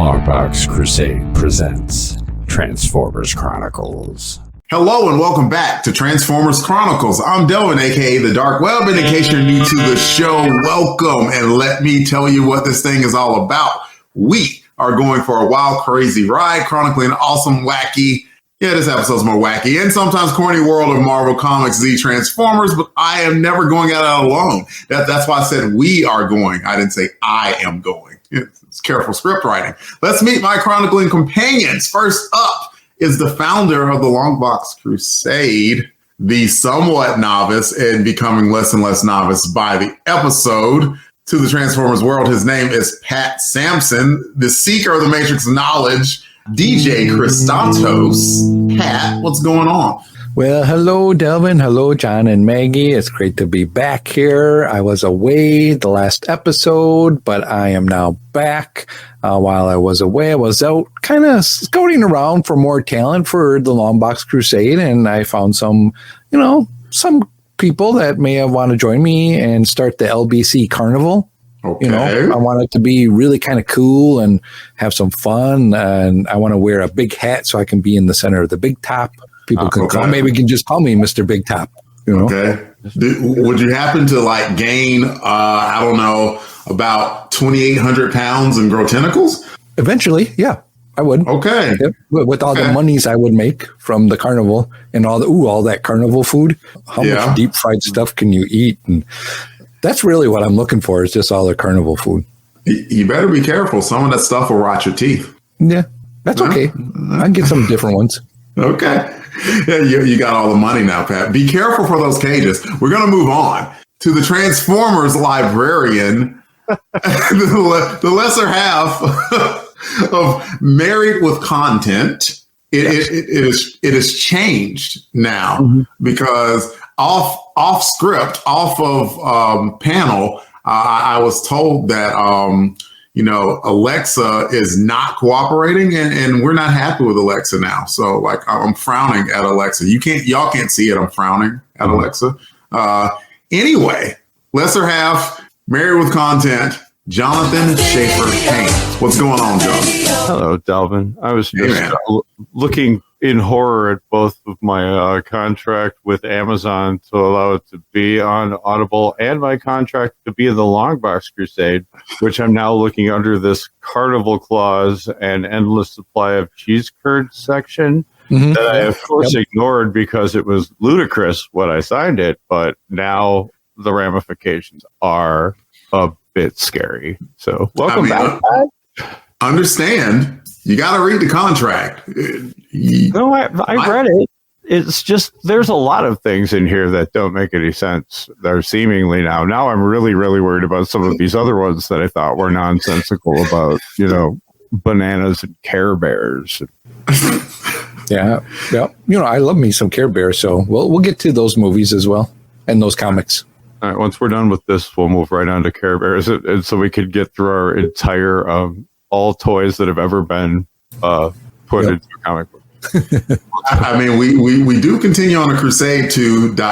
LONGBOX CRUSADE presents Transformers Chronicles. Hello and welcome back to Transformers Chronicles. I'm Delvin, aka The Dark Web, and in case you're new to the show, welcome. And let me tell you what this thing is all about. We are going for a wild, crazy ride, chronicling an awesome, wacky, this episode's more wacky, and sometimes corny world of Marvel Comics, the Transformers, but I am never going at it alone. That's why I said we are going. I didn't say I am going. It's careful script writing. Let's meet my chronicling companions. First up is the founder of the LONGBOX CRUSADE, the somewhat novice and becoming less and less novice by the episode to the Transformers world. His name is Pat Sampson, the seeker of the Matrix knowledge, DJ Christantos. Pat, what's going on? Well, hello, Delvin. Hello, John and Maggie. It's great to be back here. I was away the last episode, but I am now back. While I was away, I was out kind of scouting around for more talent for the LONGBOX CRUSADE, and I found some people that may have want to join me and start the LBC Carnival. Okay. I want it to be really kind of cool and have some fun, and I want to wear a big hat so I can be in the center of the big top. People can just call me Mr. Big Top. Okay. Would you happen to gain, about 2,800 pounds and grow tentacles? Eventually, yeah, I would. Okay. Yep. With all the monies I would make from the carnival and all that carnival food, how much deep fried stuff can you eat? And that's really what I'm looking for, is just all the carnival food. You better be careful. Some of that stuff will rot your teeth. Yeah, that's okay. I can get some different ones. Okay. Yeah, you got all the money now, Pat. Be careful for those cages. We're going to move on to the Transformers librarian, the lesser half of Married with Content. It is changed now because off script, off of panel, I was told that Alexa is not cooperating, and we're not happy with Alexa now. So I'm frowning at Alexa. Y'all can't see it. I'm frowning at Alexa. Anyway, lesser half, Married with Content, Jonathan Schaefer-Haynes. What's going on, John? Hello, Delvin. I was just looking in horror at both of my contract with Amazon to allow it to be on Audible and my contract to be in the LONGBOX CRUSADE, which I'm now looking under this carnival clause and endless supply of cheese curd section that I, of course, ignored because it was ludicrous when I signed it, but now the ramifications are a bit scary. So welcome back. Understand, you got to read the contract. No, I read it. It's just there's a lot of things in here that don't make any sense. They're seemingly now I'm really, really worried about some of these other ones that I thought were nonsensical about, bananas and Care Bears. Yeah. I love me some Care Bears, so we'll get to those movies as well and those comics. All right, once we're done with this, we'll move right on to Care Bears, and so we could get through our entire all toys that have ever been put into a comic book. I mean, we do continue on a crusade to ... read them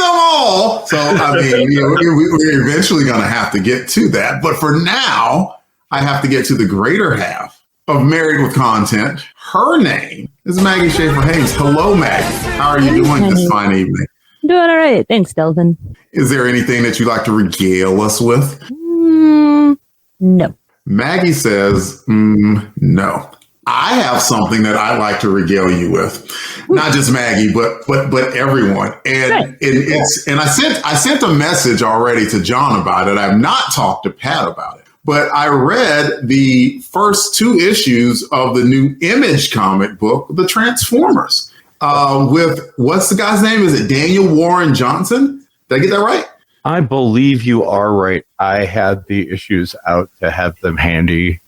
all. So I mean, we're eventually going to have to get to that. But for now, I have to get to the greater half of Married with Content. Her name is Maggie Schaefer-Haynes. Hello, Maggie. How are you doing this fine evening? Doing all right. Thanks, Delvin. Is there anything that you'd like to regale us with? No. Maggie says, no. I have something that I'd like to regale you with. Not just Maggie, but everyone. And I sent a message already to John about it. I've not talked to Pat about it. But I read the first 2 issues of the new Image comic book, The Transformers. With what's the guy's name? Is it Daniel Warren Johnson? Did I get that right? I believe you are right. I had the issues out to have them handy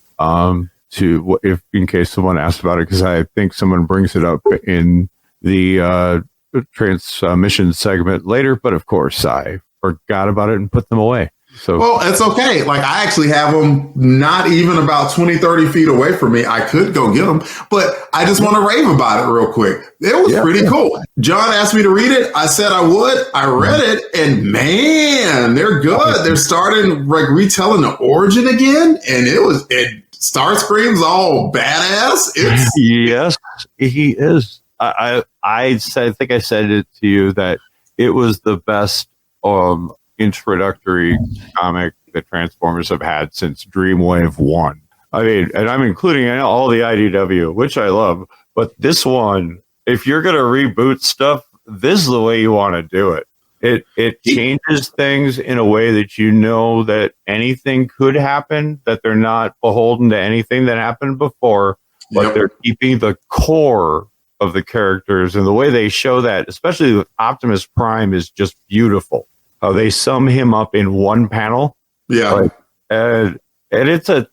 in case someone asked about it, because I think someone brings it up in the transmission segment later. But of course, I forgot about it and put them away. So, well, it's okay. I actually have them not even about 20, 30 feet away from me. I could go get them, but I just want to rave about it real quick. It was pretty cool. John asked me to read it. I said I would. I read it, and man, they're good. They're starting retelling the origin again, and Starscream's all badass. Yes, he is. I think I said it to you that it was the best introductory comic that Transformers have had since Dreamwave 1. I mean, and I'm including all the IDW, which I love, but this one, if you're going to reboot stuff, this is the way you want to do it. It changes things in a way that you know that anything could happen, that they're not beholden to anything that happened before, but they're keeping the core of the characters, and the way they show that, especially with Optimus Prime, is just beautiful. How they sum him up in one panel. Yeah. And it's a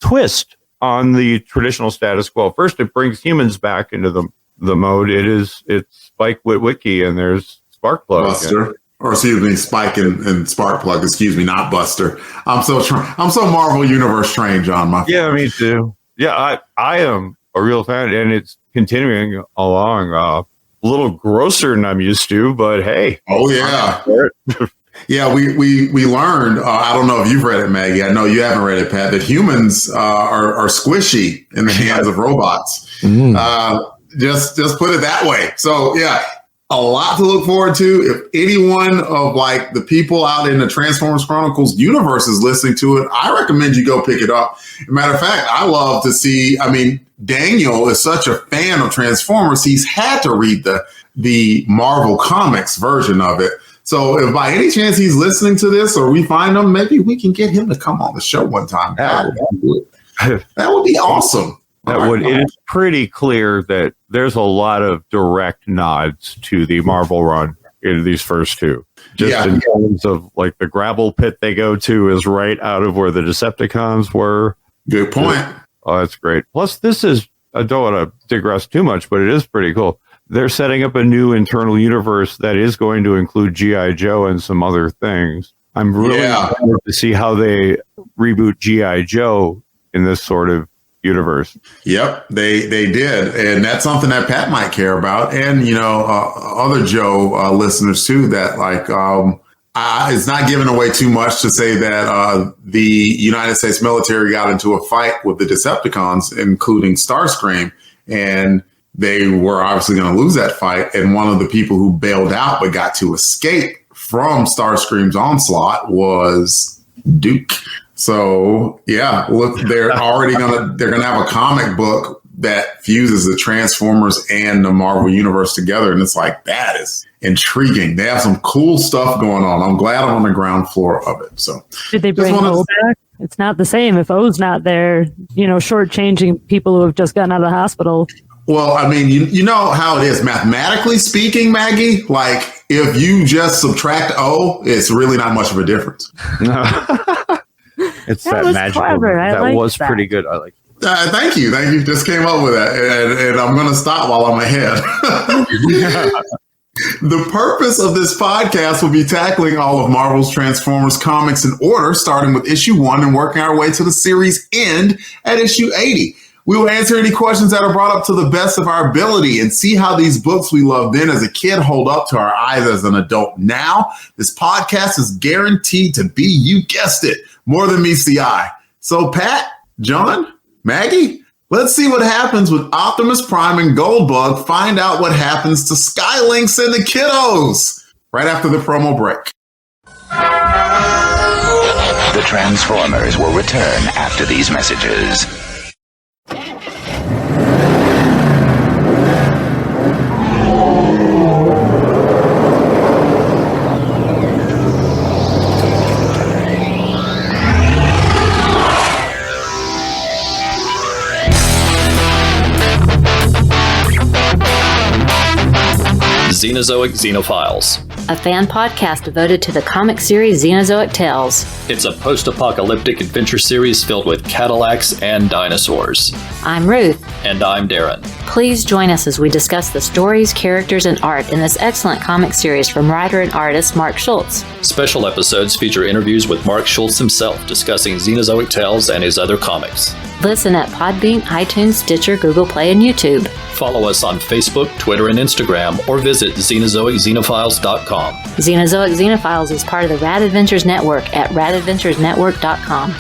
twist on the traditional status quo. First, it brings humans back into the mode. It's Spike Witwicky and there's Sparkplug. Buster. Or excuse me, Spike and Sparkplug, excuse me, not Buster. I'm so Marvel Universe trained, John. Yeah, me too. Yeah, I am a real fan, and it's continuing along a little grosser than I'm used to, but hey. Oh, yeah. Yeah, we learned, I don't know if you've read it, Maggie. I know you haven't read it, Pat, that humans are squishy in the hands of robots. Just put it that way. So, yeah, a lot to look forward to. If anyone of like the people out in the Transformers Chronicles universe is listening to it, I recommend you go pick it up. As a matter of fact, I love to see, I mean, Daniel is such a fan of Transformers, he's had to read the Marvel Comics version of it. So if by any chance he's listening to this or we find him, maybe we can get him to come on the show one time. That would be awesome. It is pretty clear that there's a lot of direct nods to the Marvel run in these first two. Just in terms of like the gravel pit they go to is right out of where the Decepticons were. Good point. Oh, that's great. Plus, I don't want to digress too much, but it is pretty cool. They're setting up a new internal universe that is going to include G.I. Joe and some other things. I'm really excited to see how they reboot G.I. Joe in this sort of universe. Yep, they did. And that's something that Pat might care about. And, other Joe listeners too, that like, it's not giving away too much to say that the United States military got into a fight with the Decepticons, including Starscream, and they were obviously going to lose that fight. And one of the people who bailed out but got to escape from Starscream's onslaught was Duke. So yeah, look, they're gonna have a comic book that fuses the Transformers and the Marvel Universe together, and it's like, that is intriguing. They have some cool stuff going on. I'm glad I'm on the ground floor of it. So did they bring O back? It's not the same if O's not there. Shortchanging people who have just gotten out of the hospital. Well, I mean, you know how it is mathematically speaking, Maggie. Like if you just subtract O, it's really not much of a difference. It's that magical. That was pretty good. I like it. Thank you. Just came up with that. And I'm going to stop while I'm ahead. The purpose of this podcast will be tackling all of Marvel's Transformers comics in order, starting with issue 1 and working our way to the series end at issue 80. We will answer any questions that are brought up to the best of our ability and see how these books we loved then as a kid hold up to our eyes as an adult now. This podcast is guaranteed to be, you guessed it, more than meets the eye. So Pat, John, Maggie, let's see what happens with Optimus Prime and Goldbug. Find out what happens to SKY LYNX and the kiddos right after the promo break. The Transformers will return after these messages. Xenozoic Xenophiles, a fan podcast devoted to the comic series Xenozoic Tales. It's a post-apocalyptic adventure series filled with Cadillacs and dinosaurs. I'm Ruth. And I'm Darren. Please join us as we discuss the stories, characters, and art in this excellent comic series from writer and artist Mark Schultz. Special episodes feature interviews with Mark Schultz himself discussing Xenozoic Tales and his other comics. Listen at Podbean, iTunes, Stitcher, Google Play, and YouTube. Follow us on Facebook, Twitter, and Instagram, or visit XenozoicXenophiles.com. Xenozoic Xenophiles is part of the Rad Adventures Network at radadventuresnetwork.com.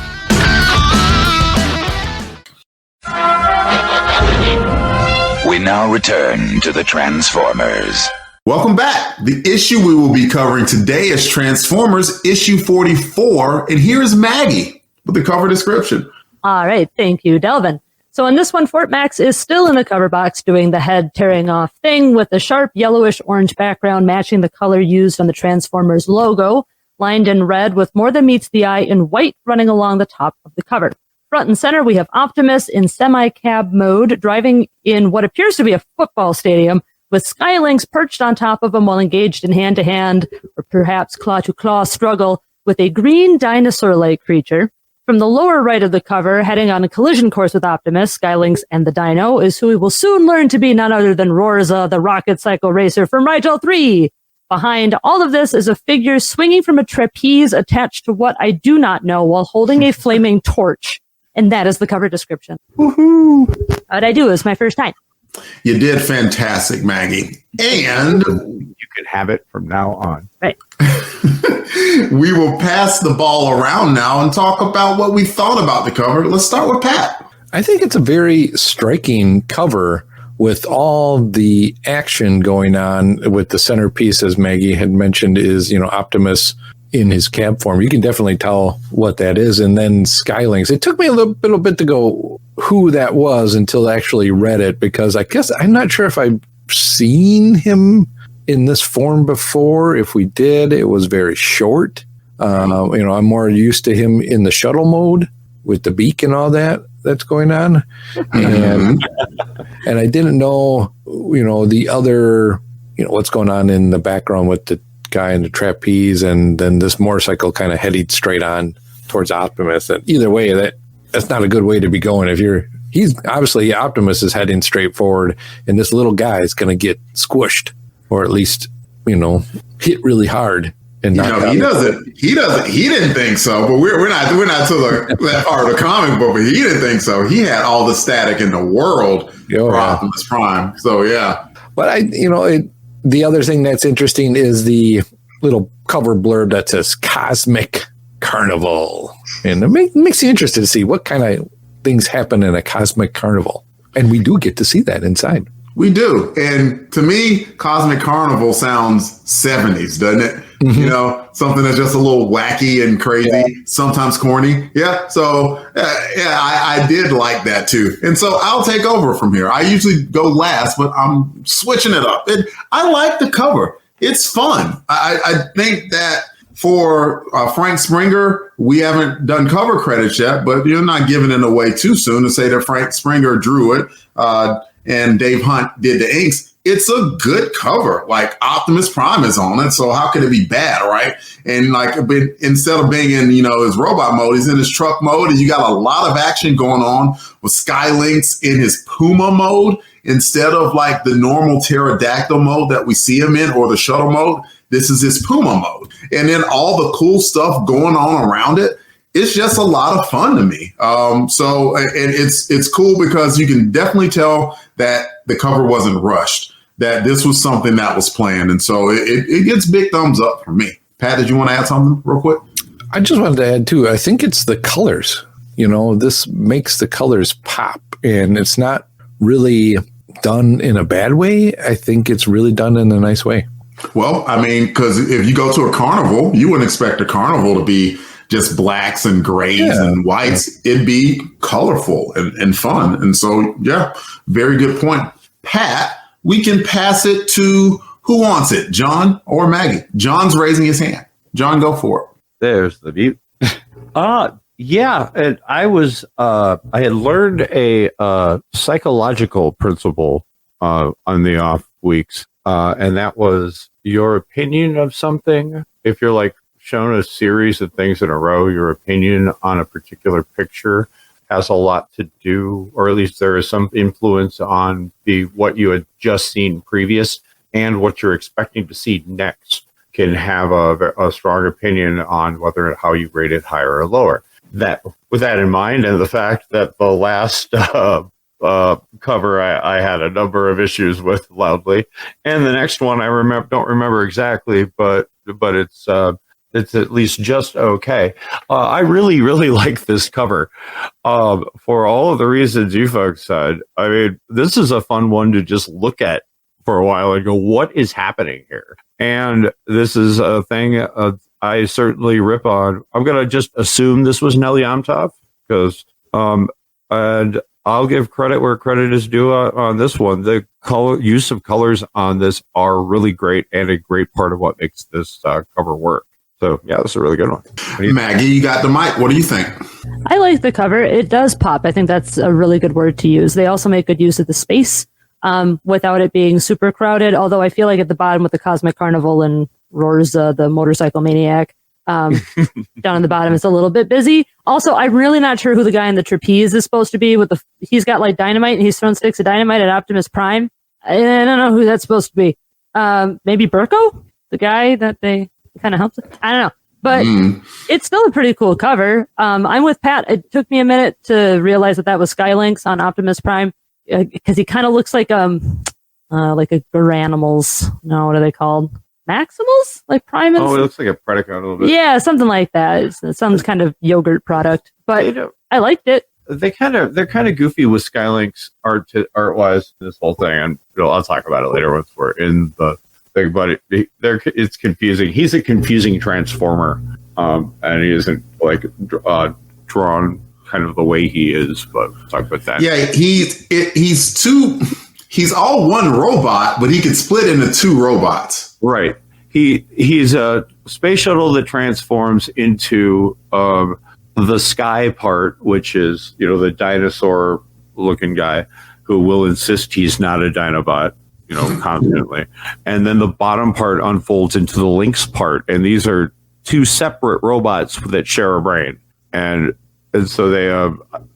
now return to the Transformers. Welcome back. The issue we will be covering today is Transformers issue 44. And here is Maggie with the cover description. All right. Thank you, Delvin. So in this one, Fort Max is still in the cover box doing the head tearing off thing with a sharp yellowish orange background matching the color used on the Transformers logo, lined in red with more than meets the eye in white running along the top of the cover. Front and center, we have Optimus in semi-cab mode driving in what appears to be a football stadium, with SKY LYNX perched on top of him while engaged in hand-to-hand or perhaps claw-to-claw struggle with a green dinosaur-like creature. From the lower right of the cover, heading on a collision course with Optimus, SKY LYNX and the Dino is who we will soon learn to be none other than Rorza, the rocket cycle racer from Rigel 3. Behind all of this is a figure swinging from a trapeze attached to what I do not know while holding a flaming torch. And that is the cover description. Woohoo! How'd I do? It was my first time. You did fantastic, Maggie. And You can have it from now on. Right. we will pass the ball around now and talk about what we thought about the cover. Let's start with Pat. I think it's a very striking cover with all the action going on with the centerpiece, as Maggie had mentioned, is, Optimus in his cab form. You can definitely tell what that is. And then SKY LYNX. It took me a little bit to go who that was until I actually read it, because I guess I'm not sure if I've seen him in this form before. If we did, it was very short. I'm more used to him in the shuttle mode with the beak and all that's going on. And I didn't know, the other, what's going on in the background with the guy in the trapeze and then this motorcycle kind of heading straight on towards Optimus. And either way, that's not a good way to be going. He's obviously, Optimus is heading straight forward and this little guy is going to get squished, or at least, hit really hard. And he didn't think so, but we're not to that part of the comic book, but he didn't think so. He had all the static in the world for Optimus Prime. So yeah. But the other thing that's interesting is the little cover blurb that says Cosmic Carnival. And it makes you interested to see what kind of things happen in a Cosmic Carnival. And we do get to see that inside. We do. And to me, Cosmic Carnival sounds 70s, doesn't it? Mm-hmm. Something that's just a little wacky and crazy, sometimes corny. Yeah. So, I did like that too. And so I'll take over from here. I usually go last, but I'm switching it up. And I like the cover. It's fun. I think that for Frank Springer, we haven't done cover credits yet, but you're not giving it away too soon to say that Frank Springer drew it and Dave Hunt did the inks. It's a good cover. Like Optimus Prime is on it, so how could it be bad, right? And instead of being in his robot mode, he's in his truck mode, and you got a lot of action going on with SKY LYNX in his Puma mode instead of like the normal pterodactyl mode that we see him in, or the shuttle mode. This is his Puma mode, and then all the cool stuff going on around it. It's just a lot of fun to me. And it's cool because you can definitely tell that the cover wasn't rushed, that this was something that was planned. And so it gets big thumbs up for me. Pat, did you want to add something real quick? I just wanted to add too, I think it's the colors. This makes the colors pop, and it's not really done in a bad way. I think it's really done in a nice way. Well, because if you go to a carnival, you wouldn't expect a carnival to be just blacks and grays and whites. It'd be colorful and fun. And so, very good point. Pat, we can pass it to who wants it, John or Maggie? John's raising his hand. John, go for it. There's the mute. And I was, I had learned a psychological principle on the off weeks, and that was your opinion of something. If you're shown a series of things in a row, your opinion on a particular picture has a lot to do, or at least there is some influence on what you had just seen previous and what you're expecting to see next can have a strong opinion on whether how you rate it higher or lower. With that in mind, and the fact that the last cover I had a number of issues with loudly, and the next one I don't remember exactly, but it's it's at least just okay. I really, really like this cover for all of the reasons you folks said. I mean, this is a fun one to just look at for a while and go, what is happening here? And this is a thing I certainly rip on. I'm going to just assume this was Nel Yomtov because, and I'll give credit where credit is due on this one. The use of colors on this are really great and a great part of what makes this cover work. So, yeah, this is a really good one. Maggie, you got the mic. What do you think? I like the cover. It does pop. I think that's a really good word to use. They also make good use of the space without it being super crowded, although I feel like at the bottom with the Cosmic Carnival and Rorza, the motorcycle maniac, down in the bottom, it's a little bit busy. Also, I'm really not sure who the guy in the trapeze is supposed to be. He's got like dynamite and he's throwing sticks of dynamite at Optimus Prime. I don't know who that's supposed to be. Maybe Burko, the guy that they kind of helps. I don't know, but it's still a pretty cool cover. I'm with Pat. It took me a minute to realize that was SKY LYNX on Optimus Prime because he kind of looks like a Garanimals. No, what are they called? Maximals? Like Primus? Oh, it looks like a Predacon a little bit. Yeah, something like that. It's some kind of yogurt product, but I liked it. They're kind of goofy with SKY LYNX art wise. This whole thing, and I'll talk about it later once we're in the thing. But it's confusing. He's a confusing transformer, and he isn't like drawn kind of the way he is. But we'll talk about that. Yeah, he's all one robot, but he can split into two robots. Right. He's a space shuttle that transforms into the Sky part, which is, the dinosaur looking guy who will insist he's not a Dinobot, constantly. And then the bottom part unfolds into the Lynx part. And these are two separate robots that share a brain. And so they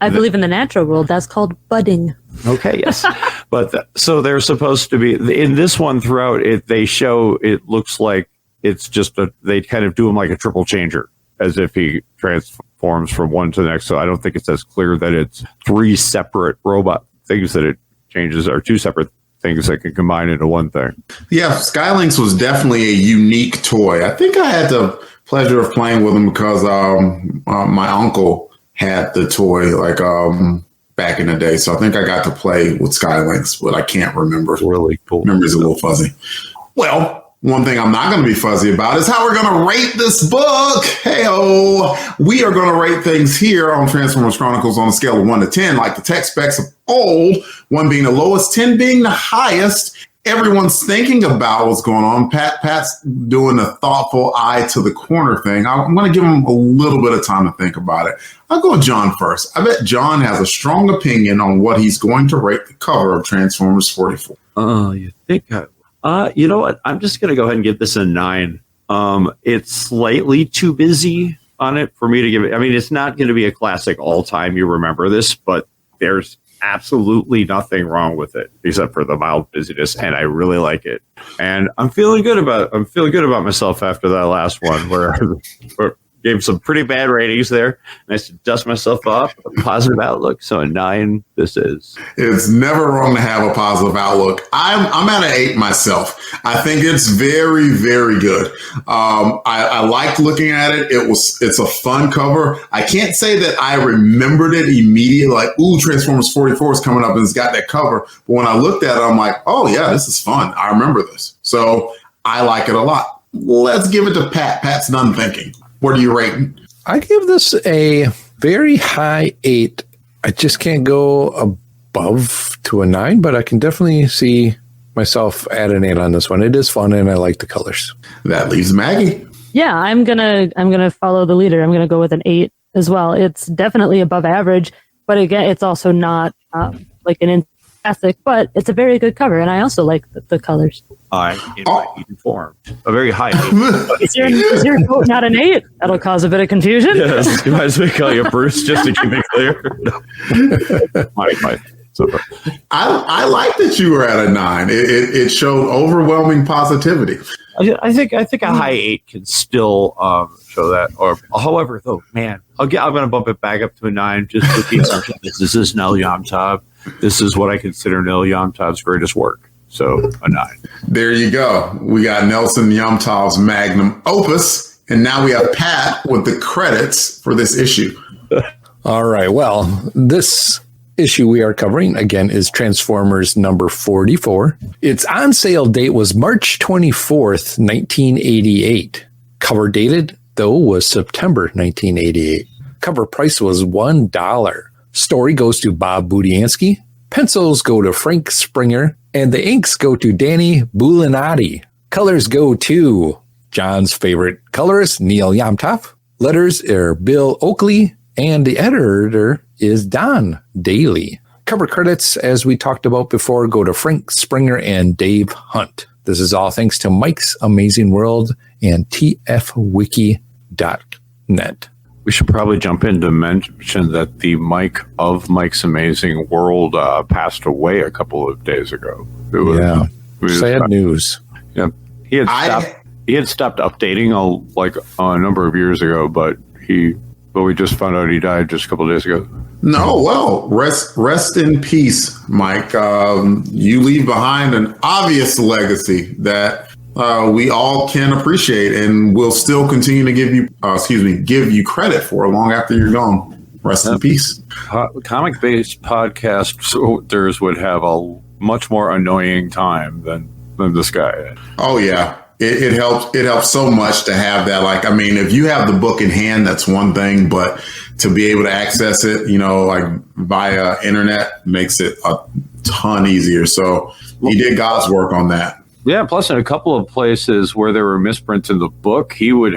I believe in the natural world that's called budding. Okay, yes. But so they're supposed to be in this one throughout it. They show it looks like it's just they kind of do him like a triple changer, as if he transforms from one to the next. So I don't think it's as clear that it's three separate robot things that it changes, or two separate things that can combine into one thing. Yeah, SKY LYNX was definitely a unique toy. I think I had the pleasure of playing with him because my uncle had the toy back in the day. So I think I got to play with SKY LYNX, but I can't remember. Really cool. Memory's a little fuzzy. Well, one thing I'm not going to be fuzzy about is how we're going to rate this book. Hey-o. We are going to rate things here on Transformers Chronicles on a scale of 1 to 10, like the tech specs of old, 1 being the lowest, 10 being the highest. Everyone's thinking about what's going on. Pat's doing a thoughtful eye to the corner thing. I'm going to give him a little bit of time to think about it. I'll go with John first. I bet John has a strong opinion on what he's going to rate the cover of Transformers 44. Oh, you think you know what? I'm just going to go ahead and give this a 9. It's slightly too busy on it for me to give it. I mean, it's not going to be a classic all time. You remember this, but there's absolutely nothing wrong with it except for the mild busyness, and I really like it. And I'm feeling good about myself after that last one where I gave some pretty bad ratings there. Nice to dust myself off. A positive outlook. So a 9 this is. It's never wrong to have a positive outlook. I'm at an 8 myself. I think it's very, very good. I liked looking at it. It's a fun cover. I can't say that I remembered it immediately, like, ooh, Transformers 44 is coming up and it's got that cover. But when I looked at it, I'm like, oh yeah, this is fun. I remember this. So I like it a lot. Let's give it to Pat. Pat's done thinking. What are you rating? I give this a very high 8. I just can't go above to a 9, but I can definitely see myself at an 8 on this one. It is fun and I like the colors. That leaves Maggie. Yeah, I'm gonna follow the leader. I'm gonna go with an 8 as well. It's definitely above average, but again, it's also not like an classic, but it's a very good cover, and I also like the colors. Informed. A very high 8. Is your vote not an 8? That'll cause a bit of confusion. Yes, you might as well call you Bruce just to keep it clear. I like that you were at a 9. It showed overwhelming positivity. I think a high 8 can still show that. Or, however, though, man, I'm going to bump it back up to a 9 just with the assumption that this is Nel Yomtov. This is what I consider Nel Yomtov's greatest work. So a 9. There you go. We got Nelson Yomtov's magnum opus, And now we have Pat with the credits for this issue. All right. Well, this issue we are covering, again, is Transformers number 44. Its on sale date was March 24th, 1988. Cover dated, though, was September 1988. Cover price was $1. Story goes to Bob Budiansky. Pencils go to Frank Springer. And the inks go to Danny Bulinati. Colors go to John's favorite colorist, Neil Yamtov. Letters are Bill Oakley. And the editor is Don Daly. Cover credits, as we talked about before, go to Frank Springer and Dave Hunt. This is all thanks to Mike's Amazing World and tfwiki.net. We should probably jump in to mention that the Mike of Mike's Amazing World passed away a couple of days ago. It was sad news. Yeah, he had stopped updating a number of years ago, but we just found out he died just a couple of days ago. No, well, rest in peace, Mike. You leave behind an obvious legacy that we all can appreciate, and will still continue to give you credit for long after you're gone. Rest in peace. Comic-based podcasters would have a much more annoying time than this guy. Oh yeah. It helps. It helps so much to have that. Like, I mean, if you have the book in hand, that's one thing, but to be able to access it, via internet makes it a ton easier. So he did God's work on that. Yeah. Plus, in a couple of places where there were misprints in the book, he would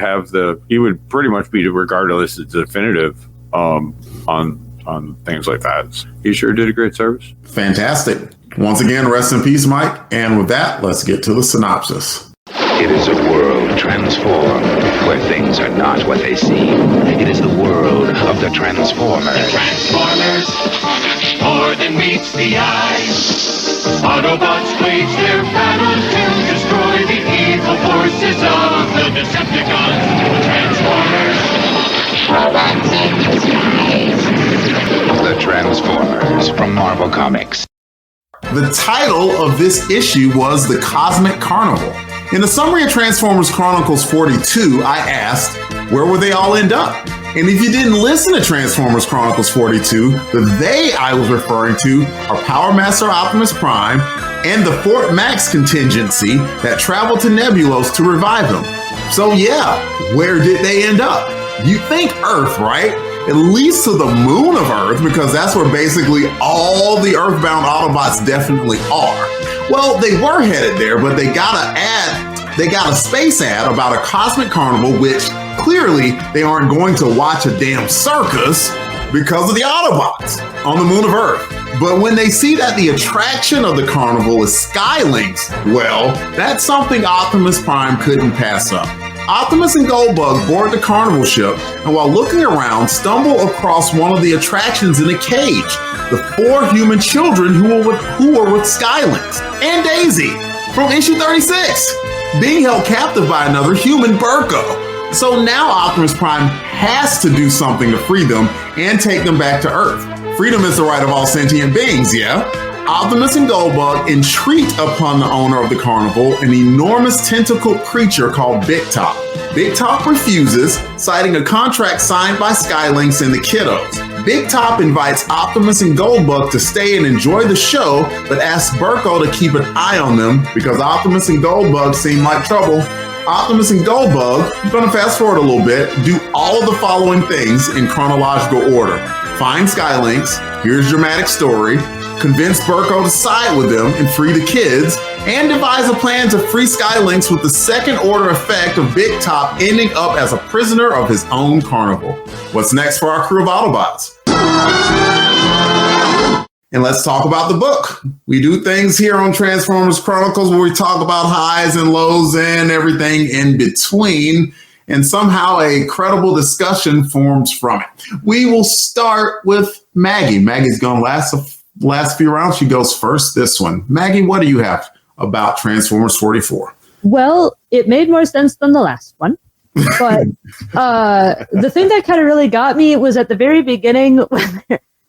pretty much be regarded as definitive on things like that. He sure did a great service. Fantastic. Once again, rest in peace, Mike. And with that, let's get to the synopsis. It is a world transformed, where things are not what they seem. It is the world of the Transformers. The Transformers, more than meets the eye. Autobots wage their battle to destroy the evil forces of the Decepticons. The Transformers from Marvel Comics. The title of this issue was The Cosmic Carnival. In the summary of Transformers Chronicles 42, I asked, where would they all end up? And if you didn't listen to Transformers Chronicles 42, the they I was referring to are Power Master Optimus Prime and the Fort Max contingency that traveled to Nebulos to revive him. So yeah, where did they end up? You think Earth, right? At least to the moon of Earth, because that's where basically all the Earthbound Autobots definitely are. Well, they were headed there, but they got a space ad about a cosmic carnival, which clearly they aren't going to watch a damn circus because of the Autobots on the moon of Earth. But when they see that the attraction of the carnival is SKY LYNX, well, that's something Optimus Prime couldn't pass up. Optimus and Goldbug board the carnival ship, and while looking around, stumble across one of the attractions in a cage. The 4 human children who were with SKY LYNX and Daisy from issue 36, being held captive by another human, Burko. So now Optimus Prime has to do something to free them and take them back to Earth. Freedom is the right of all sentient beings, yeah? Optimus and Goldbug entreat upon the owner of the carnival, an enormous tentacled creature called Big Top. Big Top refuses, citing a contract signed by SKY LYNX and the kiddos. Big Top invites Optimus and Goldbug to stay and enjoy the show, but asks Burko to keep an eye on them because Optimus and Goldbug seem like trouble. Optimus and Goldbug, I'm going to fast forward a little bit, do all of the following things in chronological order. Find SKY LYNX, here's dramatic story, convince Burko to side with them and free the kids, and devise a plan to free SKY LYNX with the second order effect of Big Top ending up as a prisoner of his own carnival. What's next for our crew of Autobots? And let's talk about the book. We do things here on Transformers Chronicles where we talk about highs and lows and everything in between, and somehow a credible discussion forms from it. We will start with Maggie. Maggie's going last few rounds. She goes first this one. Maggie, what do you have about Transformers 44? Well, it made more sense than the last one. But the thing that kind of really got me was at the very beginning when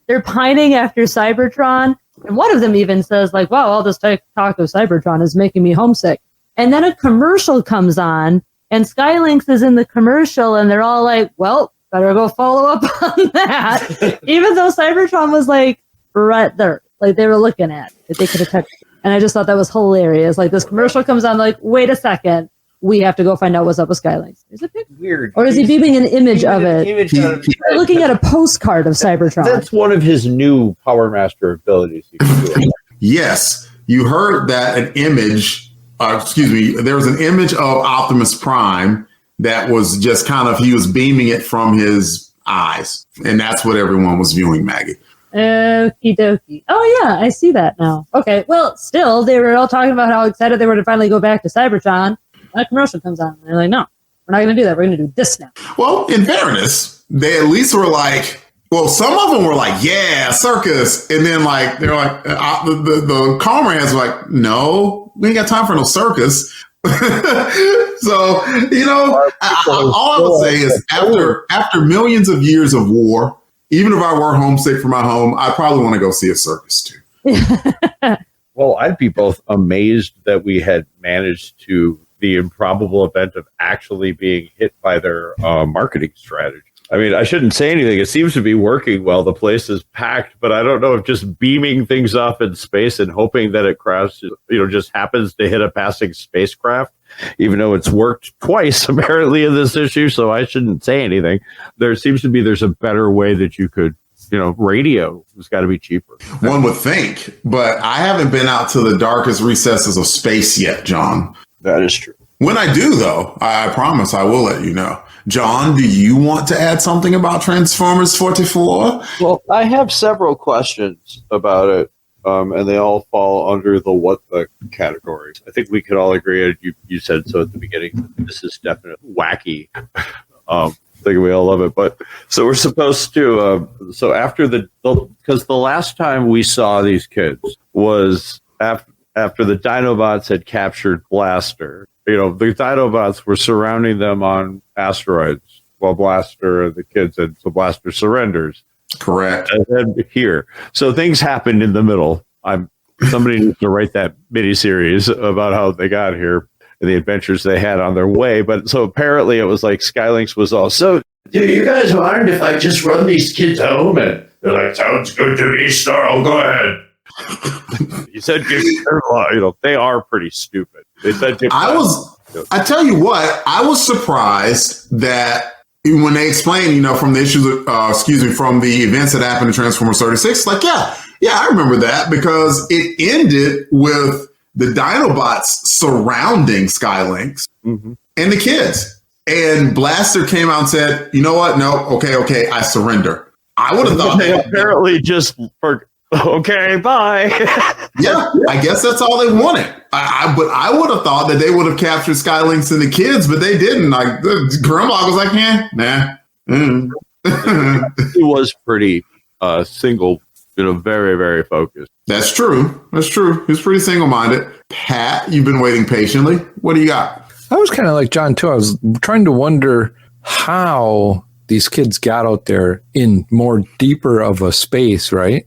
they're pining after Cybertron. And one of them even says, like, wow, all this talk of Cybertron is making me homesick. And then a commercial comes on And SKY LYNX is in the commercial, and they're all like, well, better go follow up on that. Even though Cybertron was like right there, like they were looking at it, they could have touched it. And I just thought that was hilarious. Like this commercial comes on, like, wait a second, we have to go find out what's up with SKY LYNX. Is it weird? Or is he beaming an image of it? We're looking at a postcard of Cybertron. That's one of his new Power Master abilities. He can do it. Yes, you heard that an image, there was an image of Optimus Prime that was just kind of, he was beaming it from his eyes. And that's what everyone was viewing, Maggie. Okie dokie. Oh, yeah, I see that now. Okay, well, still, they were all talking about how excited they were to finally go back to Cybertron. That commercial comes on. And they're like, no, we're not going to do that. We're going to do this now. Well, in fairness, they at least were like, well, some of them were like, yeah, circus. And then like, they're like, the comrades were like, no, we ain't got time for no circus. So, you know, all I would say is after millions of years of war, even if I were homesick for my home, I probably want to go see a circus too. Well, I'd be both amazed that we had managed to the improbable event of actually being hit by their marketing strategy. I mean, I shouldn't say anything. It seems to be working well. The place is packed, but I don't know if just beaming things off in space and hoping that it crashes, just happens to hit a passing spacecraft, even though it's worked twice apparently in this issue. So I shouldn't say anything. There seems to be there's a better way that you could, radio has got to be cheaper. One would think, but I haven't been out to the darkest recesses of space yet, John. That is true. When I do, though, I promise I will let you know. John, do you want to add something about Transformers 44? Well, I have several questions about it, and they all fall under the what the category. I think we could all agree, you said so at the beginning, this is definitely wacky. I think we all love it. But so we're supposed to, so after because the last time we saw these kids was after the Dinobots had captured Blaster. The Dinobots were surrounding them on asteroids while Blaster and the kids, and so Blaster surrenders. Correct. And then here. So things happened in the middle. Somebody needs to write that miniseries about how they got here and the adventures they had on their way. But so apparently it was like SKY LYNX was all, so do you guys mind if I just run these kids home? And they're like, sounds good to me, Snarl, go ahead. You said they are pretty stupid. They said I tell you what, I was surprised that when they explained, from the issues, from the events that happened in Transformers 36, like, yeah, I remember that because it ended with the Dinobots surrounding SKY LYNX and the kids. And Blaster came out and said, you know what? No, okay, I surrender. I would have thought they apparently just okay, bye. Yeah, I guess that's all they wanted. But I would have thought that they would have captured SKY LYNX and the kids, but they didn't. Like the Grimlock was like, nah. He was pretty single, very, very focused. That's true. He's pretty single-minded. Pat, you've been waiting patiently. What do you got? I was kind of like John too. I was trying to wonder how these kids got out there in more deeper of a space, right?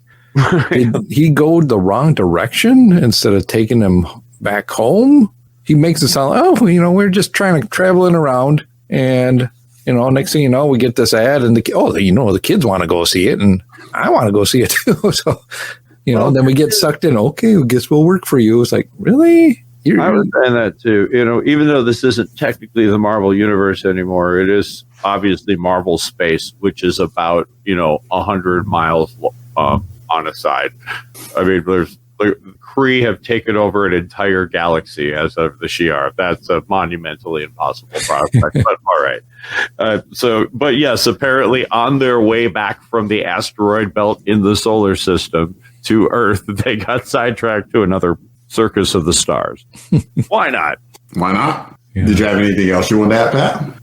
Did he go the wrong direction instead of taking them back home? He makes it sound like, we're just trying to traveling around, and next thing you know, we get this ad, and the kids want to go see it, and I want to go see it too. So, then we get sucked in. Okay, I guess we'll work for you. It's like, really? I was saying that too. Even though this isn't technically the Marvel universe anymore, it is obviously Marvel space, which is about 100 miles on a side. I mean, Kree have taken over an entire galaxy as of the Shi'ar. That's a monumentally impossible prospect, but all right. But yes, apparently on their way back from the asteroid belt in the solar system to Earth, they got sidetracked to another circus of the stars. Why not? Why not? Yeah. Did you have anything else you want to add, Pat?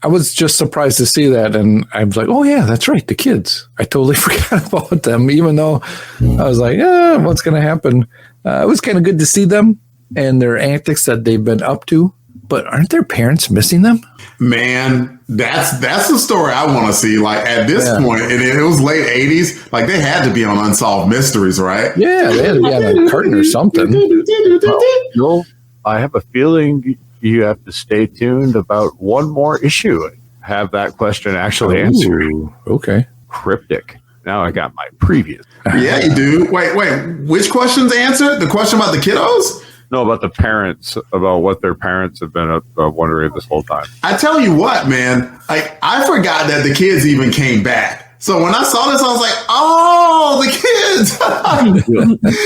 I was just surprised to see that, and I was like, oh yeah, that's right, the kids. I totally forgot about them, even though I was like, what's going to happen? It was kind of good to see them and their antics that they've been up to, but aren't their parents missing them? Man, that's the story I want to see. Like at this point, and it was late 80s, like they had to be on Unsolved Mysteries, right? Yeah, they had to be on a carton or something. Well, I have a feeling you have to stay tuned about one more issue and have that question actually answered. Okay. Cryptic. Now I got my previous. Yeah, you do. Wait. Which questions answered? The question about the kiddos? No, about the parents, about what their parents have been wondering this whole time. I tell you what, man. Like, I forgot that the kids even came back. So when I saw this, I was like, "Oh, the kids!"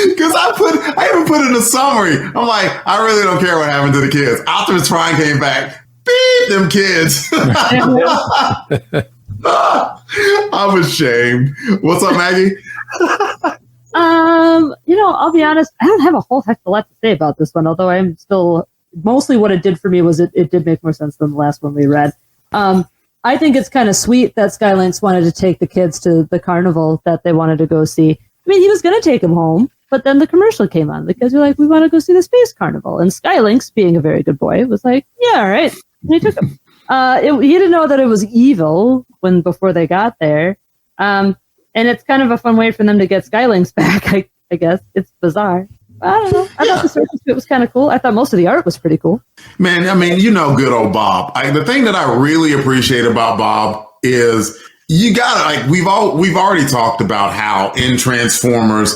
Because I even put in a summary. I'm like, I really don't care what happened to the kids. Optimus Prime came back. Beep them kids. I'm ashamed. What's up, Maggie? I'll be honest, I don't have a whole heck of a lot to say about this one, although I'm still, mostly what it did for me was it did make more sense than the last one we read. I think it's kind of sweet that SKY LYNX wanted to take the kids to the carnival that they wanted to go see. I mean, he was going to take them home, but then the commercial came on. The kids were like, we want to go see the space carnival. And SKY LYNX, being a very good boy, was like, yeah, all right. And he took him. He didn't know that it was evil before they got there. And it's kind of a fun way for them to get SKY LYNX back, I guess. It's bizarre. I don't know. I thought the circus bit was kind of cool. I thought most of the art was pretty cool. Man, I mean, good old Bob. The thing that I really appreciate about Bob is you gotta, we've already talked about how in Transformers,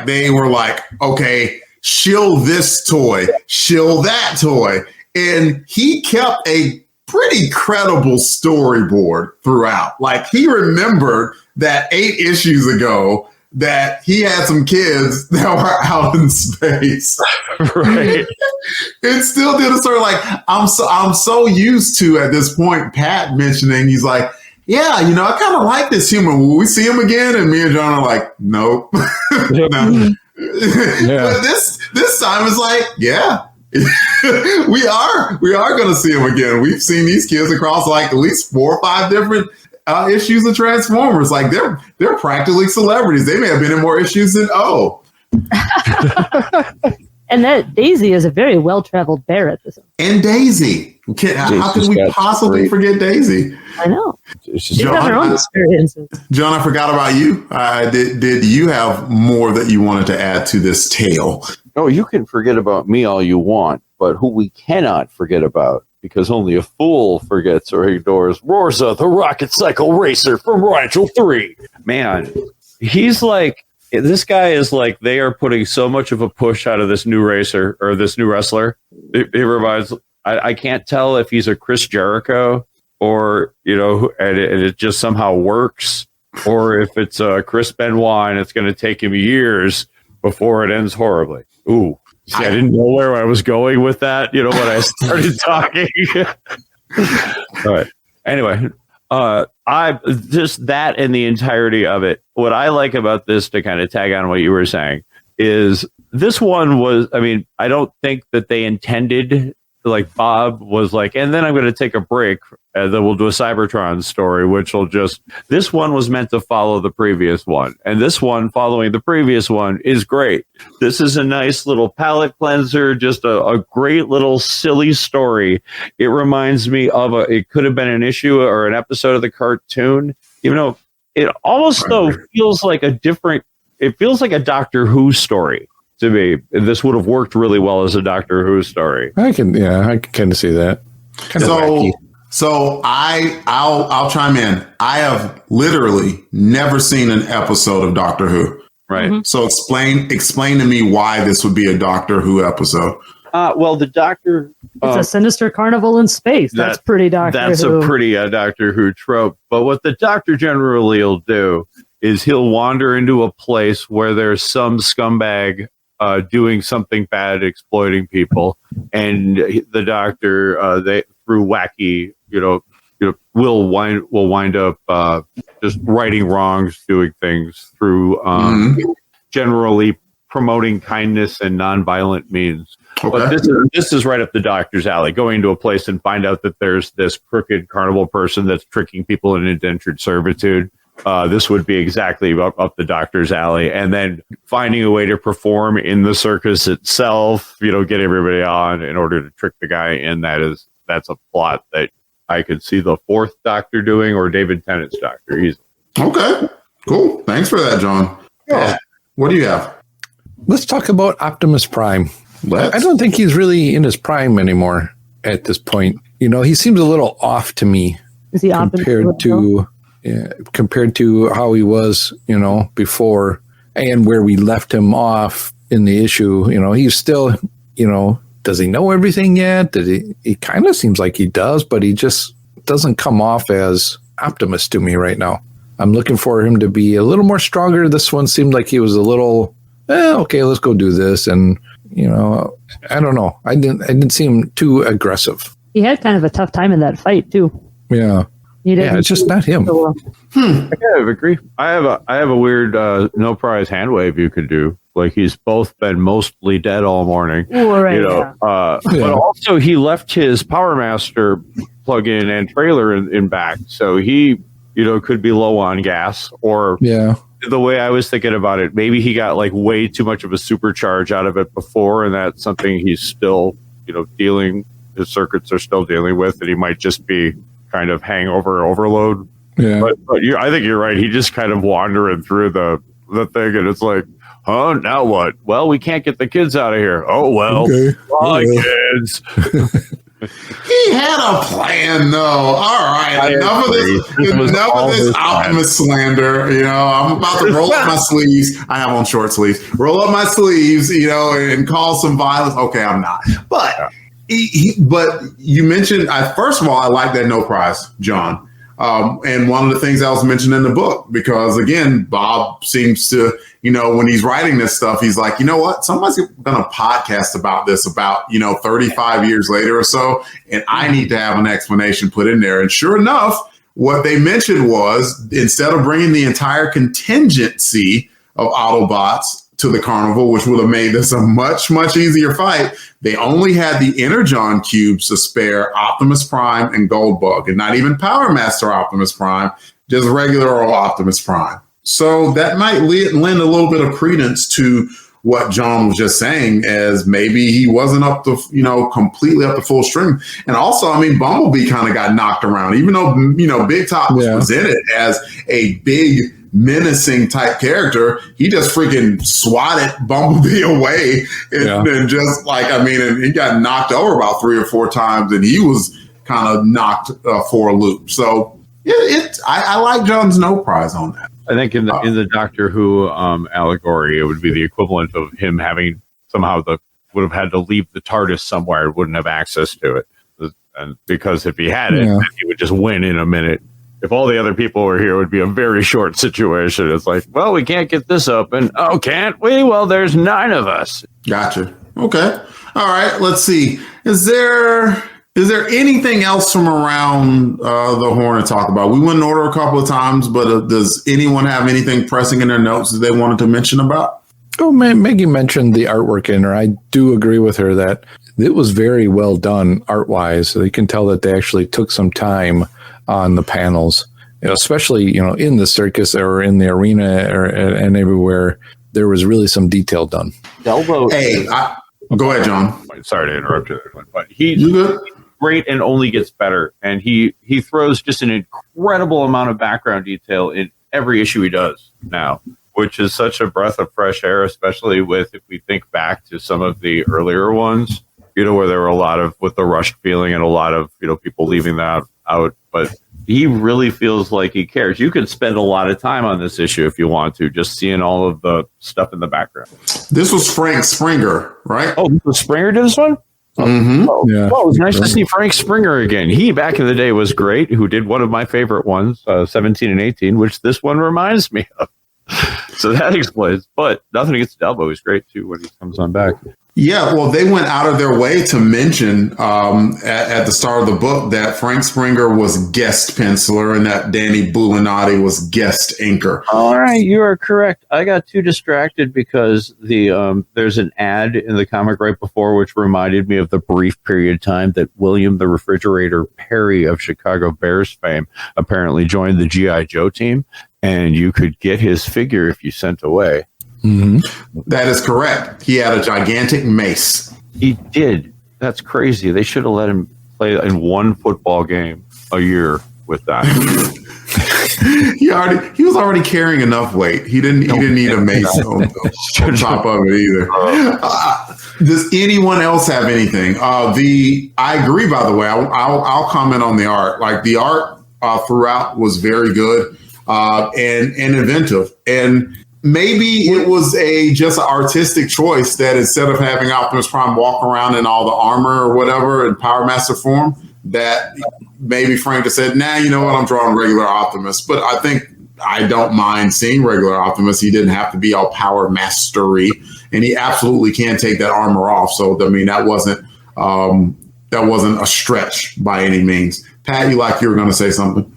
they were like, okay, shill this toy, shill that toy. And he kept a pretty credible storyboard throughout. He remembered that 8 issues ago that he had some kids that were out in space. Right. It still did a sort of I'm so used to at this point, Pat mentioning, he's like, yeah, I kind of like this human. Will we see him again? And me and John are like, nope. No. But this time it's like, yeah. we are going to see him again. We've seen these kids across at least 4 or 5 different issues of Transformers. They're practically celebrities. They may have been in more issues than And that Daisy is a very well-traveled bear at this point. And Daisy. How could we possibly forget Daisy? I know. She has her own experiences. John, I forgot about you. Did you have more that you wanted to add to this tale? No, you can forget about me all you want, but who we cannot forget about, because only a fool forgets or ignores, Rorza, the rocket cycle racer from Rigel 3. Man, he's this guy is they are putting so much of a push out of this new racer or this new wrestler. It reminds, I can't tell if he's a Chris Jericho or, and it just somehow works, or if it's a Chris Benoit and it's going to take him years before it ends horribly. Ooh, see, I didn't know where I was going with that, when I started talking. All right. Anyway, I just that and the entirety of it. What I like about this, to kind of tag on what you were saying, is this one was, I don't think that they intended, Bob was and then I'm going to take a break and then we'll do a Cybertron story, this one was meant to follow the previous one. And this one following the previous one is great. This is a nice little palate cleanser, just a great little silly story. It reminds me of it could have been an issue or an episode of the cartoon. It almost feels like it feels like a Doctor Who story. To me, this would have worked really well as a Doctor Who story. I can kind of see that. So I'll chime in. I have literally never seen an episode of Doctor Who. Right. Mm-hmm. So explain to me why this would be a Doctor Who episode. Well, the Doctor... It's a sinister carnival in space. That's pretty Doctor Who. That's a pretty Doctor Who trope. But what the Doctor generally will do is he'll wander into a place where there's some scumbag doing something bad, exploiting people, and the Doctor, through wacky, will wind up just righting wrongs, doing things through generally promoting kindness and nonviolent means. Okay. But this is right up the Doctor's alley. Going to a place and find out that there's this crooked carnival person that's tricking people in indentured servitude. This would be exactly up the Doctor's alley. And then finding a way to perform in the circus itself, get everybody on in order to trick the guy in. That's a plot that I could see the 4th Doctor doing, or David Tennant's Doctor. Okay, cool. Thanks for that, John. Yeah. What do you have? Let's talk about Optimus Prime. I don't think he's really in his prime anymore. at this point. He seems a little off to me. Is he off compared to how he was, before, and where we left him off in the issue? He's still, does he know everything yet? He kind of seems like he does, but he just doesn't come off as Optimus to me right now. I'm looking for him to be a little more stronger. This one seemed like he was a little, okay, let's go do this. And, I don't know. I didn't see him too aggressive. He had kind of a tough time in that fight too. Yeah. It's just not him. I agree. I have a weird no prize hand wave you could do. Like he's both been mostly dead all morning. Right, But also he left his Power Master plug-in and trailer in back, so he could be low on gas, or the way I was thinking about it, maybe he got like way too much of a supercharge out of it before, and that's something he's still his circuits are still dealing with, and he might just be kind of hangover overload. But I think you're right. He just kind of wandering through the thing, and it's like, now what? Well, we can't get the kids out of here. Oh well, bye, kids. He had a plan, though. All right, enough of this Optimus slander. I'm about to roll up my sleeves. I have on short sleeves. Roll up my sleeves, and call some violence. Okay, I'm not. But but you mentioned, first of all, I like that no prize, John. And one of the things I was mentioned in the book, because again, Bob seems to, when he's writing this stuff, he's like, you know what? Somebody's done a podcast about this 35 years later or so. And I need to have an explanation put in there. And sure enough, what they mentioned was, instead of bringing the entire contingency of Autobots to the carnival, which would have made this a much, much easier fight, they only had the Energon cubes to spare Optimus Prime and Goldbug, and not even Power Master Optimus Prime, just regular old Optimus Prime. So that might lend a little bit of credence to what John was just saying, as maybe he wasn't up to, completely up to full string. And also, Bumblebee kind of got knocked around, even though, Big Top was in it as a big, menacing type character. He just freaking swatted Bumblebee away and just and he got knocked over about 3 or 4 times, and he was kind of knocked for a loop. So I like John's no prize on that. I think in the Doctor Who allegory, it would be the equivalent of him having would have had to leave the TARDIS somewhere, wouldn't have access to it, and because if he had it, he would just win in a minute. If all the other people were here, it would be a very short situation. It's like, well, we can't get this open. Oh, can't we? Well, there's 9 of us. Gotcha. Okay. All right. Let's see. Is there anything else from around the horn to talk about? We went in order a couple of times, but does anyone have anything pressing in their notes that they wanted to mention about? Oh, man, Maggie mentioned the artwork in her. I do agree with her that it was very well done art-wise. So you can tell that they actually took some time on the panels, especially, in the circus or in the arena and everywhere. There was really some detail done. Delbo. Hey, go ahead, John. Sorry to interrupt you, but he's great and only gets better. And he throws just an incredible amount of background detail in every issue he does now, which is such a breath of fresh air, especially if we think back to some of the earlier ones, where there were a lot of, with the rushed feeling and a lot of, people leaving that out. But he really feels like he cares. You could spend a lot of time on this issue if you want to, just seeing all of the stuff in the background. This was Frank Springer, right? Oh, Springer did this one? Mm-hmm. Yeah. Well, it was nice to see Frank Springer again. He, back in the day, was great, who did one of my favorite ones, 17 and 18, which this one reminds me of. So that explains. But nothing against Delbo. He's great, too, when he comes on back. Yeah, well, they went out of their way to mention at the start of the book that Frank Springer was guest penciler and that Danny Bulinati was guest inker. All right, you are correct. I got too distracted because there's an ad in the comic right before which reminded me of the brief period of time that William the Refrigerator Perry of Chicago Bears fame apparently joined the G.I. Joe team, and you could get his figure if you sent away. Mm-hmm. That is correct. He had a gigantic mace. He did. That's crazy. They should have let him play in one football game a year with that. he was already carrying enough weight. He didn't need a mace on top of it either. Does anyone else have anything? I agree. By the way, I'll comment on the art. Like the art throughout was very good and inventive, and maybe it was just an artistic choice that instead of having Optimus Prime walk around in all the armor or whatever in Power Master form, that maybe Frank just said, nah, you know what, I'm drawing regular Optimus. But I think I don't mind seeing regular Optimus. He didn't have to be all Power Mastery, and he absolutely can take that armor off. So, I mean, that wasn't a stretch by any means. Pat, you were going to say something.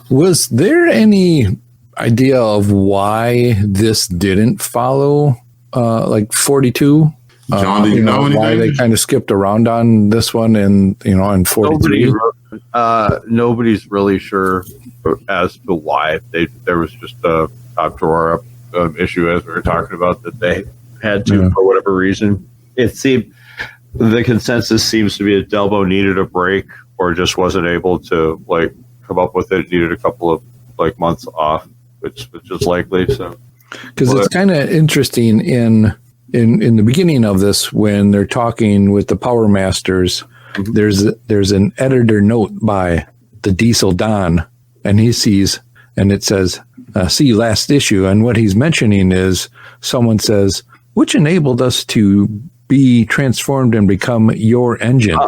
Was there any idea of why this didn't follow 42? John, did you know anything? Why they kind of skipped around on this one and in 43? Nobody's really sure as to why. There was just a top drawer issue, as we were talking about, that they had to for whatever reason. It seemed the consensus seems to be that Delbo needed a break or just wasn't able to come up with it. Needed a couple of months off, which is likely. So, because it's kind of interesting in the beginning of this when they're talking with the Power Masters. There's an editor note by the Diesel Don, and he sees, and it says, see last issue. And what he's mentioning is someone says, which enabled us to be transformed and become your engines.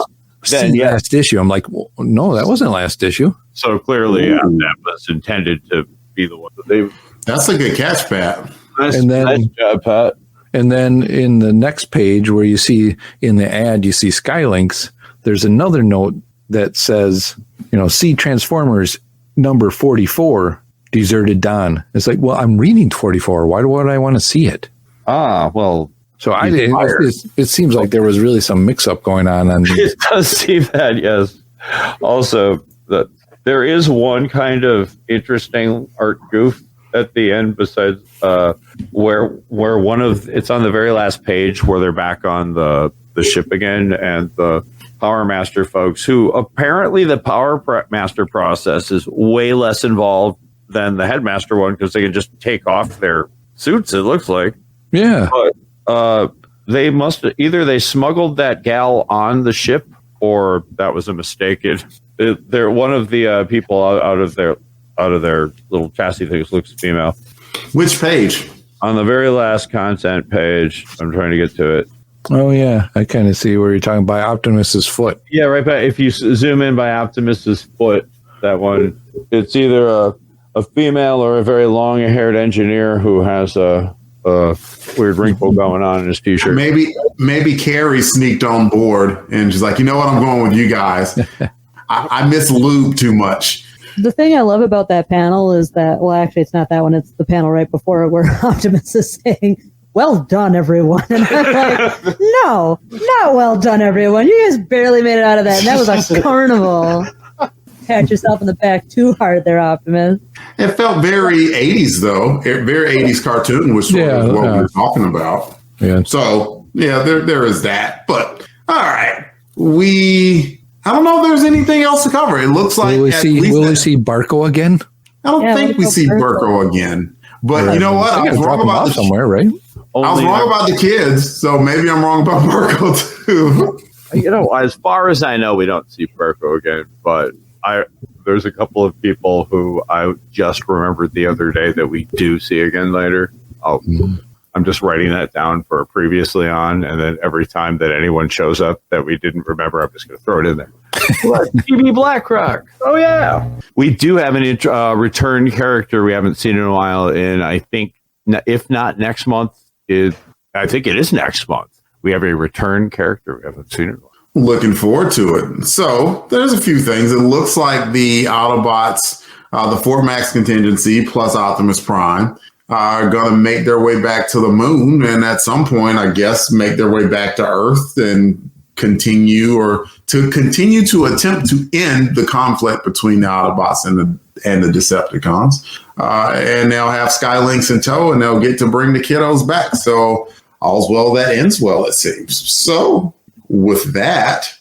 Last issue. I'm like, well, no, that wasn't last issue. So clearly that was intended to be the one that they... That's a good catch, Pat. Nice job, Pat. And then in the next page where you see in the ad, you see SKY LYNX, there's another note that says, see Transformers number 44, Deserted Dawn. It's like, well, I'm reading 44. Why would I want to see it? Well... So it seems like there was really some mix-up going on. It does seem that, yes. Also, there is one kind of interesting art goof at the end, besides where it's on the very last page where they're back on the ship again, and the Power Master folks, who apparently the Power Master process is way less involved than the Headmaster one, because they can just take off their suits, it looks like. Yeah. But they must either they smuggled that gal on the ship, or that was a mistake. They're one of the people out of their little chassis things looks female. Which page? On the very last content page. I'm trying to get to it. Oh yeah, I kind of see where you're talking by Optimus's foot. Yeah, right. But if you zoom in by Optimus's foot, that one, it's either a female or a very long-haired engineer who has a weird wrinkle going on in his t-shirt. Maybe Carrie sneaked on board and she's like, you know what, I'm going with you guys. I miss lube too much. The thing I love about that panel is that, well, actually, it's not that one. It's the panel right before it where Optimus is saying, well done, everyone. And I'm like, no, not well done, everyone. You guys barely made it out of that. And that was a carnival. Pat yourself in the back too hard there, Optimus. It felt very 80s, though. Very 80s cartoon, which is what we were talking about. Yeah. So, yeah, there is that. But, all right. I don't know if there's anything else to cover. It looks like... Will we see Barco again? I don't think we see Barco again. But you know what? I was wrong about somewhere, right? I was wrong about the kids, so maybe I'm wrong about Barco, too. As far as I know, we don't see Barco again, but... there's a couple of people who I just remembered the other day that we do see again later. I'm just writing that down for previously on, and then every time that anyone shows up that we didn't remember, I'm just going to throw it in there. TV Blackrock. Oh, yeah. We do have an return character we haven't seen in a while, and I think, if not next month, I think it is next month. We have a return character we haven't seen in a while. Looking forward to it. So there's a few things. It looks like the Autobots, the Fort Max contingency plus Optimus Prime, are going to make their way back to the moon, and at some point, I guess, make their way back to Earth and continue to attempt to end the conflict between the Autobots and the Decepticons. And they'll have SKY LYNX in tow, and they'll get to bring the kiddos back. So all's well that ends well, it seems. So with that,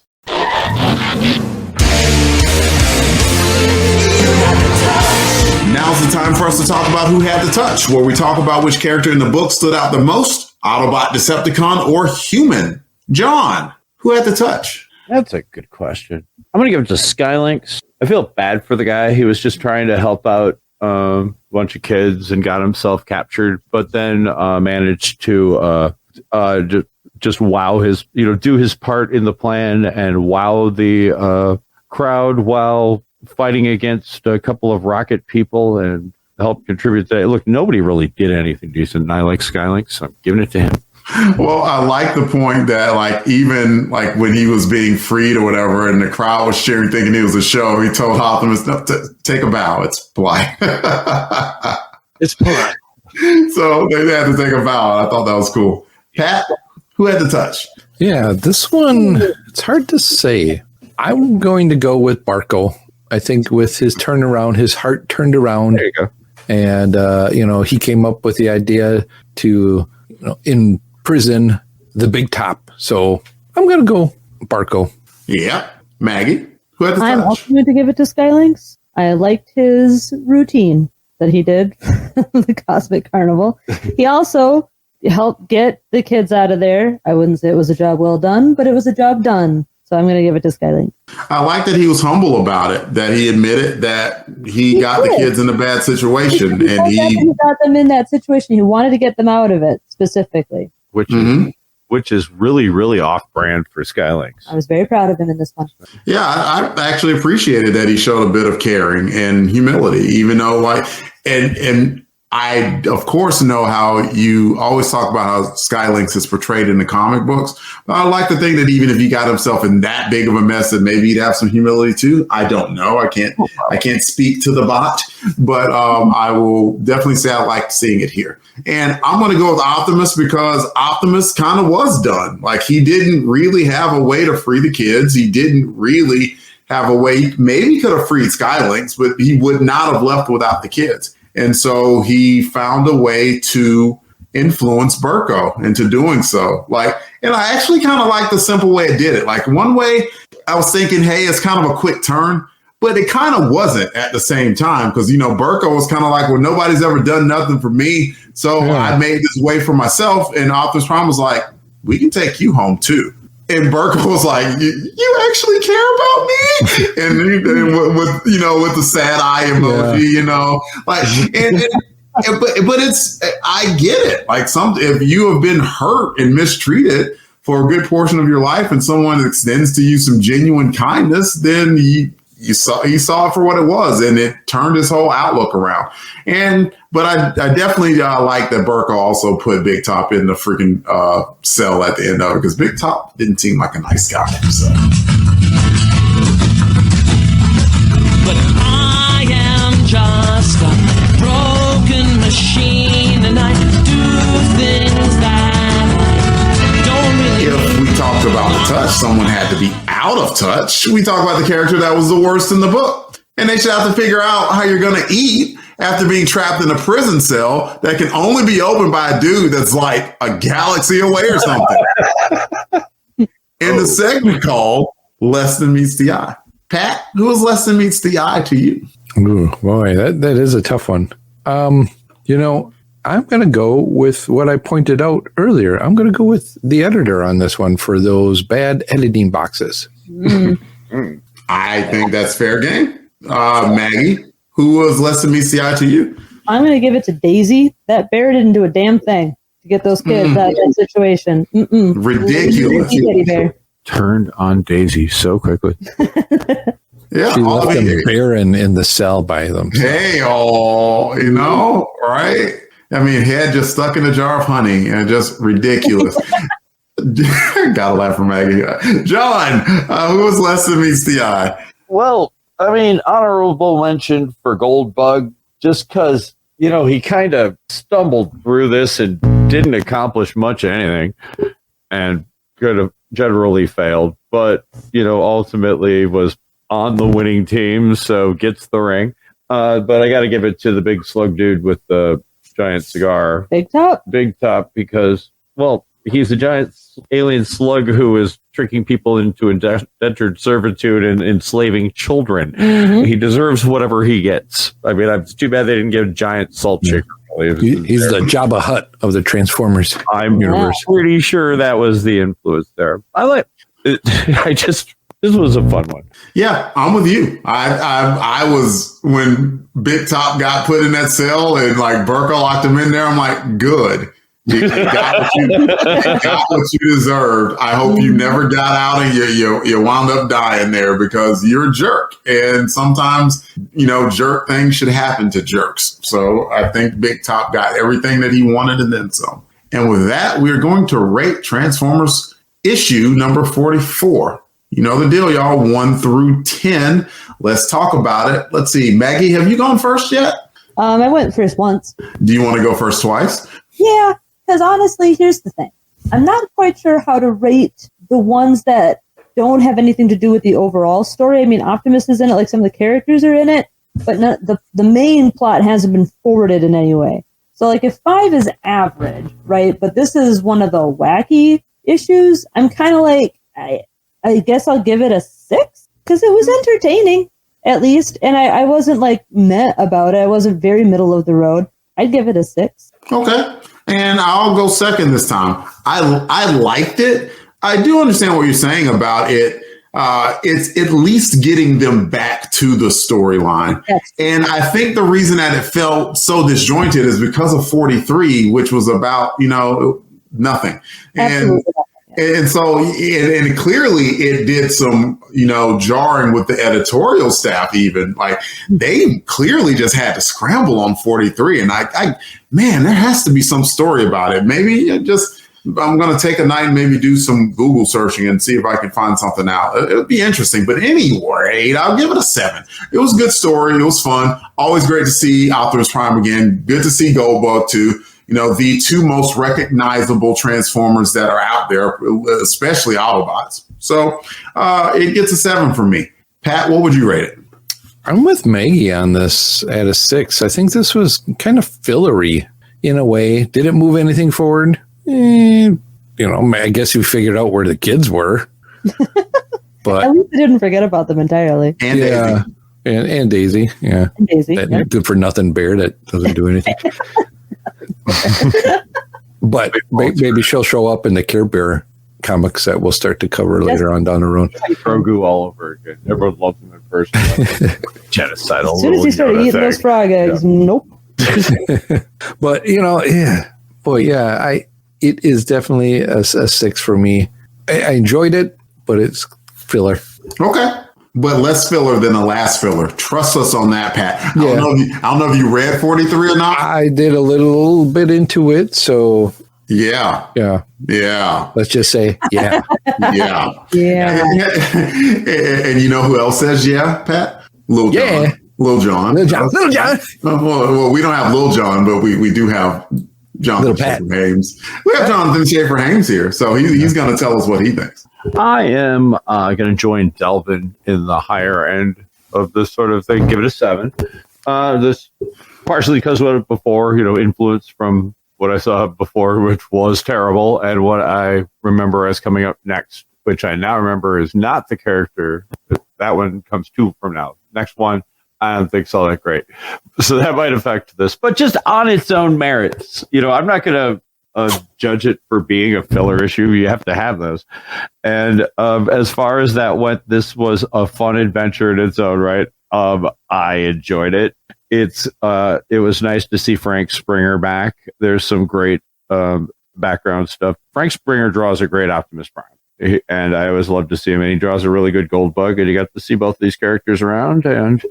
time for us to talk about who had the touch, where we talk about which character in the book stood out the most, Autobot, Decepticon, or human. John, who had the touch? That's a good question. I'm going to give it to SKY LYNX. I feel bad for the guy. He was just trying to help out a bunch of kids and got himself captured, but then managed to just wow his, do his part in the plan and wow the crowd while fighting against a couple of rocket people and help contribute to that. Look, nobody really did anything decent, and I like SKY LYNX, so I'm giving it to him. Well, I like the point that, like, even like when he was being freed or whatever, and the crowd was cheering, thinking it was a show, he told Optimus, "No, take a bow. It's polite." It's polite. So they had to take a bow. I thought that was cool. Pat, who had the touch? Yeah, this one, it's hard to say. I'm going to go with Barco. I think with his turnaround, his heart turned around. There you go. And, he came up with the idea to, imprison the big top. So I'm going to go Barco. Yeah. Maggie, who had the I'm touch? also going to give it to SKY LYNX. I liked his routine that he did for the Cosmic Carnival. He also helped get the kids out of there. I wouldn't say it was a job well done, but it was a job done. So I'm going to give it to SKY LYNX. I like that he was humble about it, that he admitted that he got the kids in a bad situation. And he got them in that situation. He wanted to get them out of it specifically. Which is really, really off-brand for SKY LYNX. I was very proud of him in this one. Yeah, I actually appreciated that he showed a bit of caring and humility, even though and I, of course, know how you always talk about how SKY LYNX is portrayed in the comic books. But I like to think that even if he got himself in that big of a mess, that maybe he'd have some humility too. I don't know. I can't speak to the bot, but I will definitely say I like seeing it here. And I'm going to go with Optimus because Optimus kind of was done. Like, he didn't really have a way to free the kids. He didn't really have a way. Maybe he could have freed SKY LYNX, but he would not have left without the kids. And so he found a way to influence Berko into doing so. And I actually kind of like the simple way it did it. Like, one way I was thinking, hey, it's kind of a quick turn, but it kind of wasn't at the same time. Because, Berko was kind of like, well, nobody's ever done nothing for me. So I made this way for myself. And Optimus Prime was like, we can take you home too. And Berko was like, you actually care about me? And with the sad eye emoji, but it's, I get it. Like, if you have been hurt and mistreated for a good portion of your life and someone extends to you some genuine kindness, then you saw it for what it was, and it turned his whole outlook around. But I definitely like that Berko also put Big Top in the freaking cell at the end of it, because Big Top didn't seem like a nice guy. So. But I am just a broken machine, and I do things that don't really. If we talked about the touch, someone had to be out of touch. We talk about the character that was the worst in the book, and they should have to figure out how you're going to eat after being trapped in a prison cell that can only be opened by a dude that's like a galaxy away or something. In the segment called Less Than Meets the Eye. Pat, who was Less Than Meets the Eye to you? Ooh, boy, that is a tough one. I'm going to go with what I pointed out earlier. I'm going to go with the editor on this one for those bad editing boxes. I think that's fair game. Maggie, who was Less Than Meets the Eye to you? I'm going to give it to Daisy. That bear didn't do a damn thing to get those kids out of that situation. Ridiculous. Teddy bear. Turned on Daisy so quickly. Yeah, she left them barren in the cell by them. Hey, right? I mean, head just stuck in a jar of honey, and just ridiculous. Gotta laugh for Maggie. John, who was Less Than Meets the Eye? Well, I mean, honorable mention for Goldbug, just because, he kind of stumbled through this and didn't accomplish much of anything and could have generally failed, but, ultimately was on the winning team, so gets the ring. But I got to give it to the big slug dude with the giant cigar. Big Top? Big Top, because, well, he's a giant alien slug who is tricking people into indentured servitude and enslaving children. Mm-hmm. He deserves whatever he gets. I mean, it's too bad they didn't give a giant salt shaker. He's the Jabba Hutt of the Transformers universe. Pretty sure that was the influence there. I like it. This was a fun one. Yeah, I'm with you. I was, when Big Top got put in that cell and like Burko locked him in there, I'm like, good. You got what you deserved. I hope you never got out and you wound up dying there because you're a jerk. And sometimes, jerk things should happen to jerks. So I think Big Top got everything that he wanted and then some. And with that, we're going to rate Transformers issue number 44. You know the deal, y'all. 1 through 10. Let's talk about it. Let's see. Maggie, have you gone first yet? I went first once. Do you want to go first twice? Yeah, because honestly, here's the thing. I'm not quite sure how to rate the ones that don't have anything to do with the overall story. I mean, Optimus is in it, like some of the characters are in it, but not the main plot hasn't been forwarded in any way. So, like, if 5 is average, right, but this is one of the wacky issues, I'm kind of like, I guess I'll give it a 6 because it was entertaining, at least. And I wasn't like meh about it. I wasn't very middle of the road. I'd give it a 6. Okay. And I'll go second this time. I liked it. I do understand what you're saying about it. It's at least getting them back to the storyline. Yes. And I think the reason that it felt so disjointed is because of 43, which was about, nothing. Absolutely. And so, and clearly it did some, jarring with the editorial staff even. Like, they clearly just had to scramble on 43. And man, there has to be some story about it. Maybe I'm going to take a night and maybe do some Google searching and see if I can find something out. It would be interesting. But anyway, I'll give it a 7. It was a good story. It was fun. Always great to see Optimus Prime again. Good to see Goldbug too. The 2 most recognizable Transformers that are out there, especially Autobots. So it gets a 7 for me. Pat, what would you rate it? I'm with Maggie on this at a 6. I think this was kind of fillery in a way. Did it move anything forward? I guess you figured out where the kids were. But at least I didn't forget about them entirely. And yeah, Daisy. And Daisy. Yeah. And Daisy. That good for nothing bear that doesn't do anything. But maybe she'll show up in the Care Bear comics that we'll start to cover later on down the road. Grogu all over again. Everyone loved him in person. Genocidal. As soon as he started eating those frog eggs, nope. But it is definitely a 6 for me. I enjoyed it, but it's filler. Okay. But less filler than the last filler. Trust us on that, Pat. I don't know if you read 43 or not. I did a little bit into it, so yeah. Let's just say, yeah. Yeah. Yeah. And you know who else says yeah, Pat? Lil Jon. Lil Jon. Well, we don't have Lil Jon, but we do have Jonathan Schaefer Hames. We have Jonathan Schaefer Hames here, so he's going to tell us what he thinks. I am going to join Delvin in the higher end of this sort of thing. Give it a 7. This partially because of what before, influence from what I saw before, which was terrible, and what I remember as coming up next, which I now remember is not the character. That one comes 2 from now. Next one, I don't think so that great. So that might affect this, but just on its own merits. I'm not going to judge it for being a filler issue. You have to have those. And as far as that went, this was a fun adventure in its own right. I enjoyed it. It was nice to see Frank Springer back. There's some great background stuff. Frank Springer draws a great Optimus Prime, and I always love to see him. And he draws a really good Goldbug, and you got to see both these characters around. And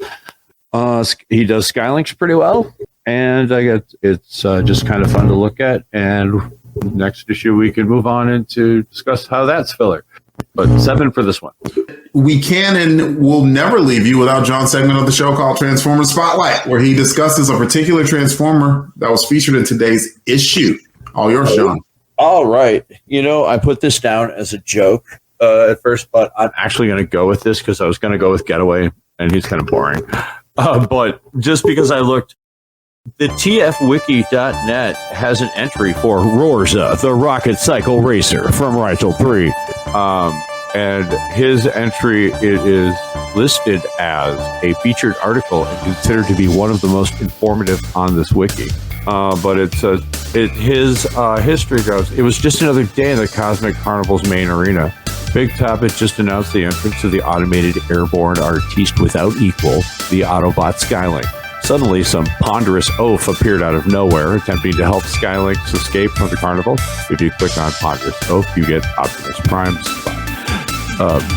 he does SKY LYNX pretty well. And it's just kind of fun to look at. And next issue, we can move on into discuss how that's filler. But 7 for this one. We can and will never leave you without John's segment of the show called Transformers Spotlight, where he discusses a particular Transformer that was featured in today's issue. All yours, John. All right. I put this down as a joke at first, but I'm actually going to go with this because I was going to go with Getaway, and he's kind of boring. But just because I looked, the tfwiki.net has an entry for Rorza, the rocket cycle racer from Rigel 3. and his entry, it is listed as a featured article and considered to be one of the most informative on this wiki. But it says, his history goes, it was just another day in the Cosmic Carnival's main arena. Big Top had just announced the entrance of the automated airborne artiste without equal, the Autobot SkyLynX. Suddenly, some ponderous oaf appeared out of nowhere, attempting to help SkyLynX escape from the carnival. If you click on ponderous oaf, you get Optimus Prime's spot.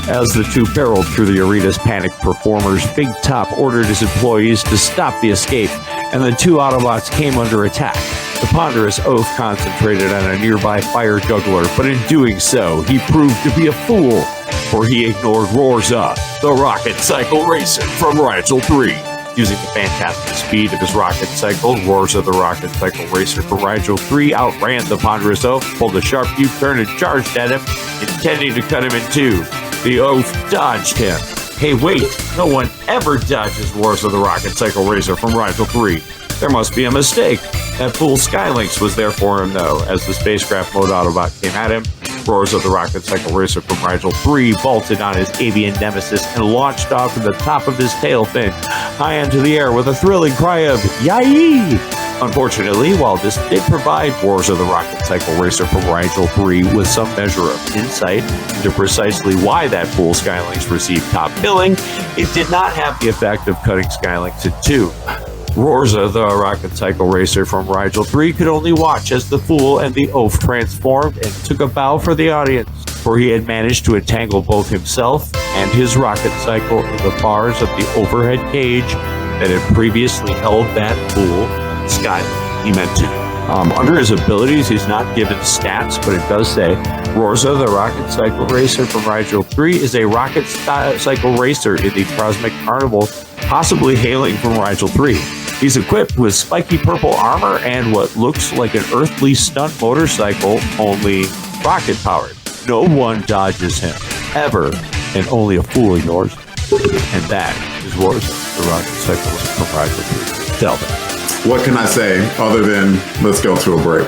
As the two barreled through the arena's panicked performers, Big Top ordered his employees to stop the escape, and the two Autobots came under attack. The ponderous oaf concentrated on a nearby fire juggler, but in doing so, he proved to be a fool, for he ignored Rorza, the rocket cycle racer from Rigel 3. Using the fantastic speed of his rocket cycle, Rorza, the rocket cycle racer from Rigel 3, outran the ponderous oaf, pulled a sharp U-turn and charged at him, intending to cut him in two. The oaf dodged him. Hey, wait! No one ever dodges Rorza, the rocket cycle racer from Rigel 3. There must be a mistake. That fool SkyLynX was there for him, though. As the spacecraft mode Autobot came at him, Rorza, the rocket cycle racer from Rigel 3, vaulted on his avian nemesis and launched off from the top of his tail fin, high into the air with a thrilling cry of "Yay!" Unfortunately, while this did provide Rorza, the rocket cycle racer from Rigel 3 with some measure of insight into precisely why that fool SkyLynX received top billing, it did not have the effect of cutting SkyLynX in two. Rorza, the rocket cycle racer from Rigel 3, could only watch as the fool and the oaf transformed and took a bow for the audience, for he had managed to entangle both himself and his rocket cycle in the bars of the overhead cage that had previously held that fool, SkyLynX. He meant to. Under his abilities, he's not given stats, but it does say Rorza, the rocket cycle racer from Rigel 3, is a rocket cycle racer in the Cosmic Carnival, possibly hailing from Rigel 3. He's equipped with spiky purple armor and what looks like an earthly stunt motorcycle, only rocket-powered. No one dodges him, ever, and only a fool ignores him. And that is Rorza, the rocket cyclist from Rigel 3. Delvin. What can I say other than let's go to a break?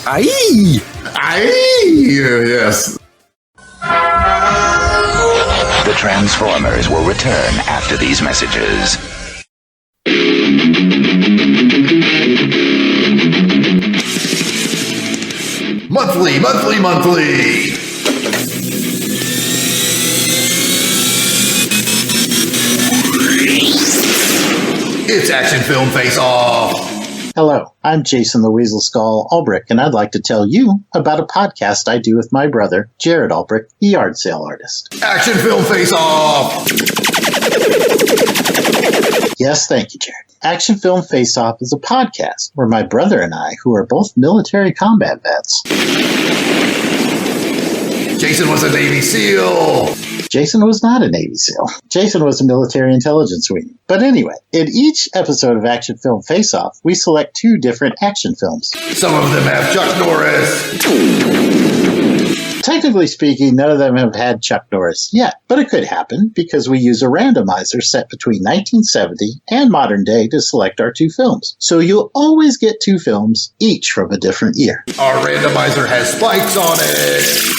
Aye! Aye! Yes. The Transformers will return after these messages. Monthly. It's Action Film Face Off. Hello, I'm Jason the Weasel Skull Ulbrich, and I'd like to tell you about a podcast I do with my brother, Jared Ulbrich, the yard sale artist. Action Film Face Off. Yes, thank you, Jared. Action Film Face Off is a podcast where my brother and I, who are both military combat vets. Jason was a Navy SEAL. Jason was not a Navy SEAL. Jason was a military intelligence wing. But anyway, in each episode of Action Film Face Off, we select 2 different action films. Some of them have Chuck Norris. Technically speaking, none of them have had Chuck Norris yet, but it could happen because we use a randomizer set between 1970 and modern day to select our 2 films. So you'll always get 2 films, each from a different year. Our randomizer has spikes on it.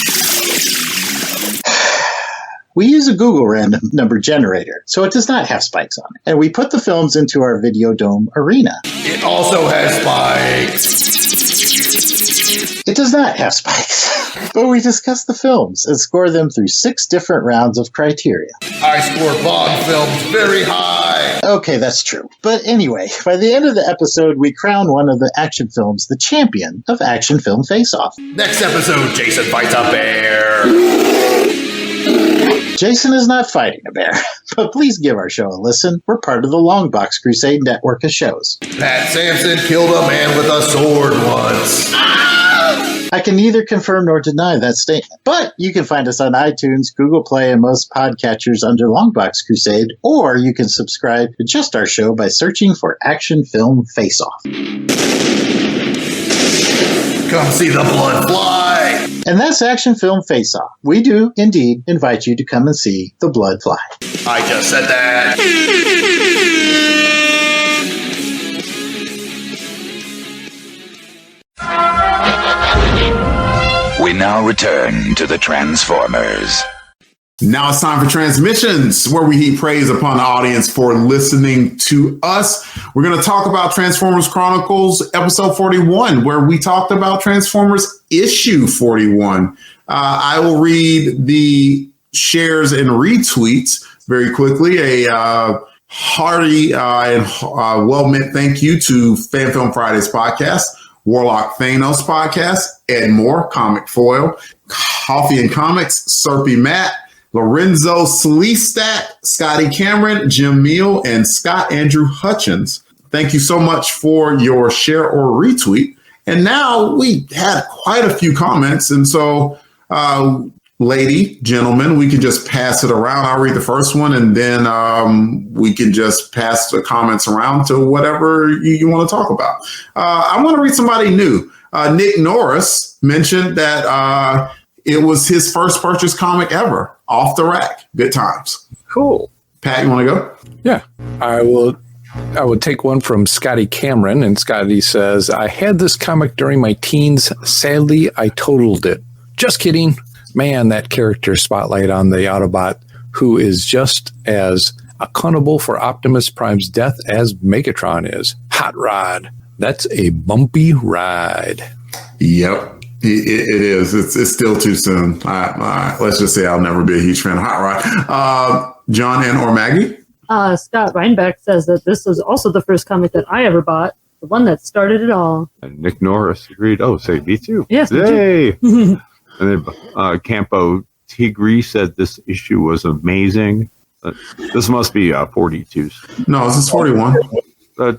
We use a Google random number generator, so it does not have spikes on it. And we put the films into our Videodome arena. It also has spikes. It does not have spikes. But we discuss the films and score them through 6 different rounds of criteria. I score Bond films very high. Okay, that's true. But anyway, by the end of the episode, we crown one of the action films the champion of Action Film Face-Off. Next episode, Jason fights a bear. Jason is not fighting a bear, but please give our show a listen. We're part of the LONGBOX CRUSADE Network of shows. Pat Sampson killed a man with a sword once. I can neither confirm nor deny that statement, but you can find us on iTunes, Google Play, and most podcatchers under LONGBOX CRUSADE, or you can subscribe to just our show by searching for Action Film Face-Off. Come see the blood fly. And that's Action Film Face-Off. We do, indeed, invite you to come and see the blood fly. I just said that. We now return to the Transformers. Now it's time for transmissions, where we heap praise upon the audience for listening to us. We're going to talk about Transformers Chronicles episode 41, where we talked about Transformers issue 41. I will read the shares and retweets very quickly. A hearty and well-meant thank you to Fan Film Fridays podcast, Warlock Thanos podcast, Ed Moore, Comic Foil, Coffee and Comics, Serpy Matt, Lorenzo Sleestat, Scotty Cameron, Jim Meal, and Scott Andrew Hutchins. Thank you so much for your share or retweet. And now we had quite a few comments. And so, lady, gentlemen, we can just pass it around. I'll read the first one, and then we can just pass the comments around to whatever you want to talk about. I want to read somebody new. Nick Norris mentioned that it was his first purchase comic ever, off the rack. Good times. Cool. Pat, you want to go? Yeah, I will take one from Scotty Cameron, and Scotty says, I had this comic during my teens. Sadly, I totaled it. Just kidding. Man, that character spotlight on the Autobot, who is just as accountable for Optimus Prime's death as Megatron is. Hot Rod. That's a bumpy ride. Yep. It is. It's still too soon. Let's just say I'll never be a huge fan of Hot Rod. John and or Maggie? Scott Reinbeck says that this was also the first comic that I ever bought, the one that started it all. And Nick Norris agreed. Oh, say me too. Yes. Yay! And then Campo Tigri said this issue was amazing. This must be 42. No, this is 41. This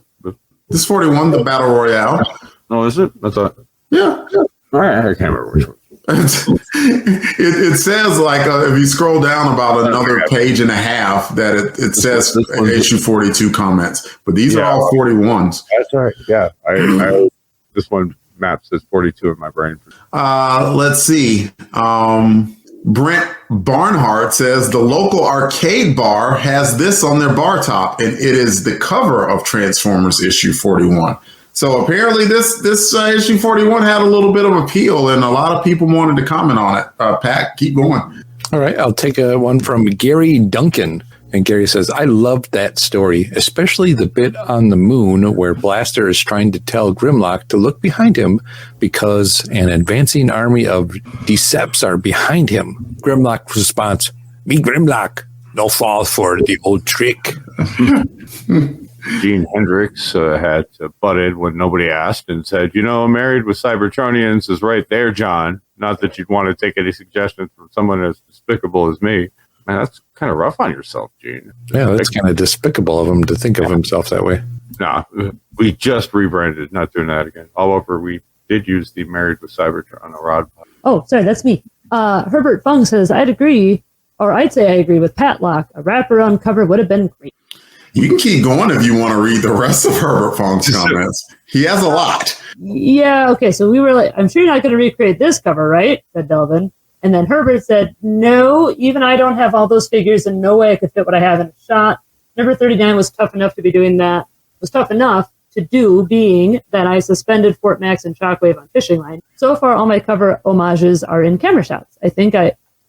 is 41, the Battle Royale. No, is it? I thought. Yeah. All right, I can't remember which one. It says, like, if you scroll down about another page and a half, that it says issue 42 comments, but these are all 41s. That's right. Yeah, I this one map says 42 in my brain. Let's see. Brent Barnhart says the local arcade bar has this on their bar top, and it is the cover of Transformers issue 41. So apparently this issue 41 had a little bit of appeal, and a lot of people wanted to comment on it. Pat, keep going. All right, I'll take one from Gary Duncan. And Gary says, I loved that story, especially the bit on the moon where Blaster is trying to tell Grimlock to look behind him because an advancing army of Decepts are behind him. Grimlock's response, me Grimlock, no fall for the old trick. Gene Hendricks had butted when nobody asked and said, Married with Cybertronians is right there, John. Not that you'd want to take any suggestions from someone as despicable as me. Man, that's kind of rough on yourself, Gene. Yeah, that's kind of despicable of him to think of himself that way. Nah, we just rebranded, not doing that again. However, we did use the Married with Cybertron on a rod. Oh, sorry, that's me. Herbert Fung says, I'd say I agree with Patlock. A wraparound cover would have been great. You can keep going if you want to read the rest of Herbert Fung's comments. He has a lot. Yeah, okay, so we were like, I'm sure you're not going to recreate this cover, right? Said Delvin. And then Herbert said, no, even I don't have all those figures, and no way I could fit what I have in a shot. Number 39 was tough enough to be doing that. Was tough enough to do, being that I suspended Fort Max and Shockwave on Fishing Line. So far, all my cover homages are in camera shots. I think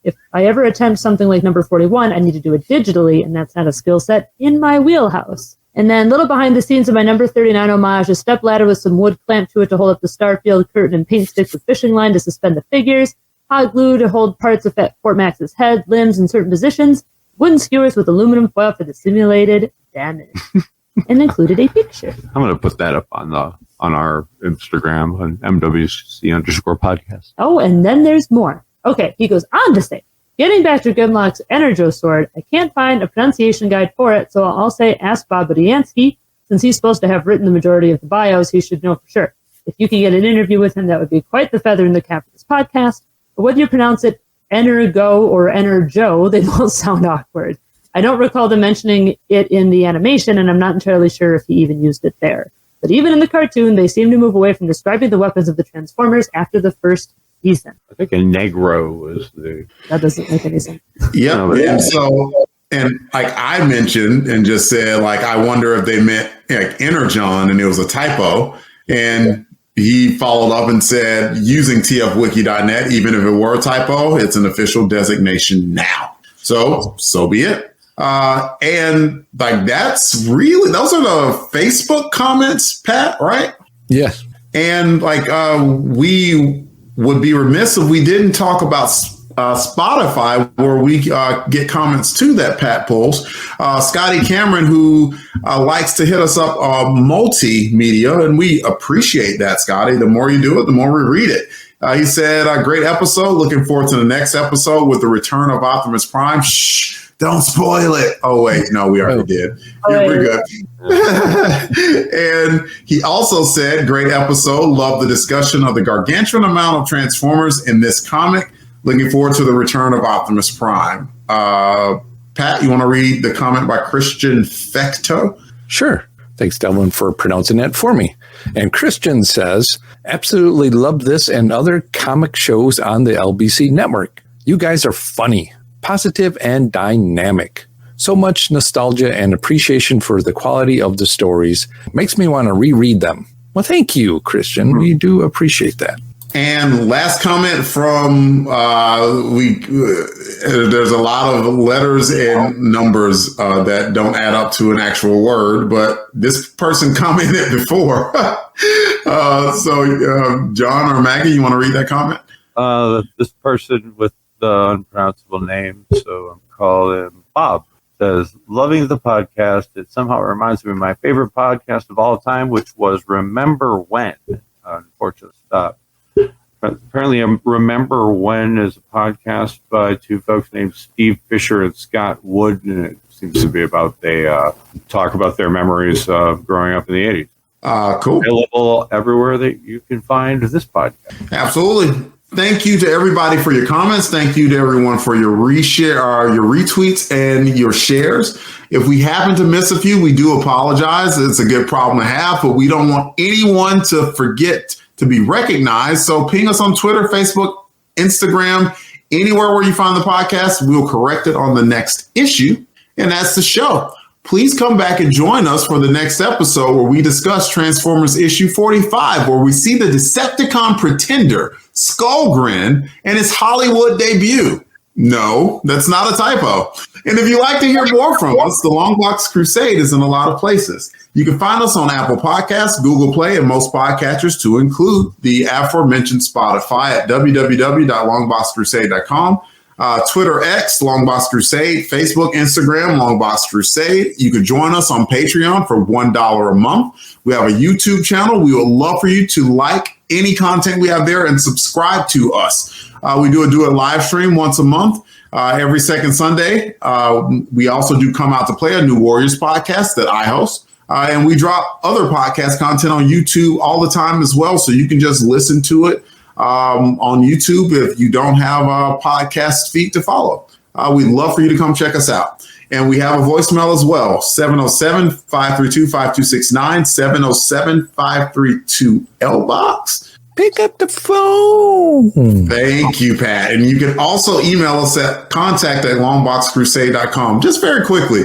if I ever attempt something like number 41, I need to do it digitally, and that's not a skill set in my wheelhouse. And then little behind the scenes of my number 39 homage, a step ladder with some wood clamped to it to hold up the Starfield curtain and paint sticks with fishing line to suspend the figures, hot glue to hold parts of Fort Max's head, limbs in certain positions, wooden skewers with aluminum foil for the simulated damage, and included a picture. I'm going to put that up on our Instagram on MWC_podcast. Oh, and then there's more. Okay, he goes on to say, getting back to Grimlock's Energo sword, I can't find a pronunciation guide for it, so I'll say ask Bob Budiansky. Since he's supposed to have written the majority of the bios, he should know for sure. If you can get an interview with him, that would be quite the feather in the cap of this podcast. But whether you pronounce it Energo or Energo, they both sound awkward. I don't recall them mentioning it in the animation, and I'm not entirely sure if he even used it there. But even in the cartoon, they seem to move away from describing the weapons of the Transformers after the first season. I think a Negro was the... That doesn't make any sense. Yep. And so, and like I mentioned and just said, like, I wonder if they meant like Energon and it was a typo. And he followed up and said, using tfwiki.net, even if it were a typo, it's an official designation now. So be it. And like, those are the Facebook comments, Pat, right? Yes. And like, we would be remiss if we didn't talk about Spotify, where we get comments to that Pat pulls. Scotty Cameron, who likes to hit us up multimedia, and we appreciate that, Scotty. The more you do it, the more we read it. He said, great episode. Looking forward to the next episode with the return of Optimus Prime. Shh, don't spoil it. Oh, wait. No, we already did. We're good. And he also said, great episode. Love the discussion of the gargantuan amount of Transformers in this comic. Looking forward to the return of Optimus Prime. Pat, you want to read the comment by Christian Fecto? Sure. Thanks, Delvin, for pronouncing that for me. And Christian says, absolutely love this and other comic shows on the LBC network. You guys are funny, positive, and dynamic. So much nostalgia and appreciation for the quality of the stories. Makes me want to reread them. Well, thank you, Christian. We do appreciate that. And last comment from there's a lot of letters and numbers that don't add up to an actual word, but this person commented before. So John or Maggie, you want to read that comment? This person with the unpronounceable name, so I'm calling him Bob, says, loving the podcast. It somehow reminds me of my favorite podcast of all time, which was Remember When. Unfortunately, stop. Apparently, Remember When is a podcast by two folks named Steve Fisher and Scott Wood, and it seems to be about they talk about their memories of growing up in the 80s. Cool. Available everywhere that you can find this podcast. Absolutely. Thank you to everybody for your comments. Thank you to everyone for your reshare, your retweets, and your shares. If we happen to miss a few, we do apologize. It's a good problem to have, but we don't want anyone to forget to be recognized. So ping us on Twitter, Facebook, Instagram, anywhere where you find the podcast. We'll correct it on the next issue. And that's the show. Please come back and join us for the next episode where we discuss Transformers issue 45, where we see the Decepticon pretender, Skullgrin, and his Hollywood debut. No, that's not a typo. And if you'd like to hear more from us, the Longbox Crusade is in a lot of places. You can find us on Apple Podcasts, Google Play, and most podcatchers, to include the aforementioned Spotify at www.longboxcrusade.com. Twitter X, Longbox Crusade, Facebook, Instagram, Longbox Crusade. You can join us on Patreon for $1 a month. We have a YouTube channel. We would love for you to like any content we have there and subscribe to us. We do a live stream once a month, every second Sunday. We also do Come Out to Play, a New Warriors podcast that I host. And we drop other podcast content on YouTube all the time as well. So you can just listen to it on YouTube if you don't have a podcast feed to follow. We'd love for you to come check us out. And we have a voicemail as well, 707-532-5269, 707-532-LBOX. Pick up the phone. Thank you, Pat. And you can also email us at contact@longboxcrusade.com. Just very quickly,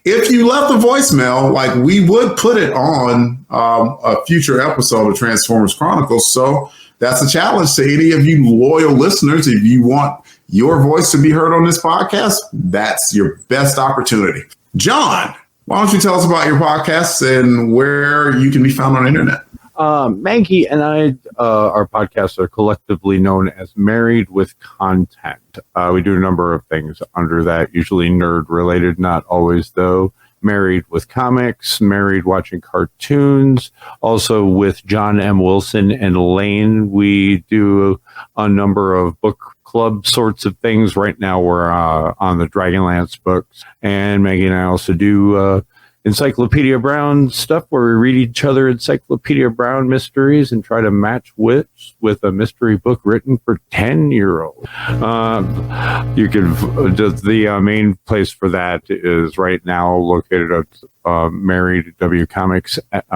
if you left a voicemail, like, we would put it on a future episode of Transformers Chronicles. So that's a challenge to any of you loyal listeners. If you want your voice to be heard on this podcast, that's your best opportunity. John, why don't you tell us about your podcasts and where you can be found on the internet? Maggie and I, our podcasts are collectively known as Married with Content. We do a number of things under that, usually nerd related, not always though. Married with Comics, Married Watching Cartoons, also with John M. Wilson and Lane. We do a number of book club sorts of things. Right now we're on the Dragonlance books, and Maggie and I also do Encyclopedia Brown stuff where we read each other Encyclopedia Brown mysteries and try to match wits with a mystery book written for 10-year-olds. You can the main place for that is right now located at Married W Comics at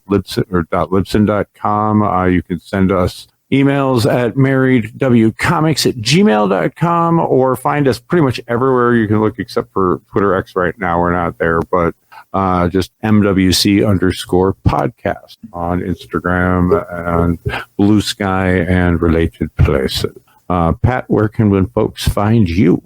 Libsyn.com. You can send us emails at marriedwcomics@gmail.com, or find us pretty much everywhere you can look except for Twitter X right now. We're not there, but just MWC_podcast on Instagram and Blue Sky and related places. Pat, where can folks find you?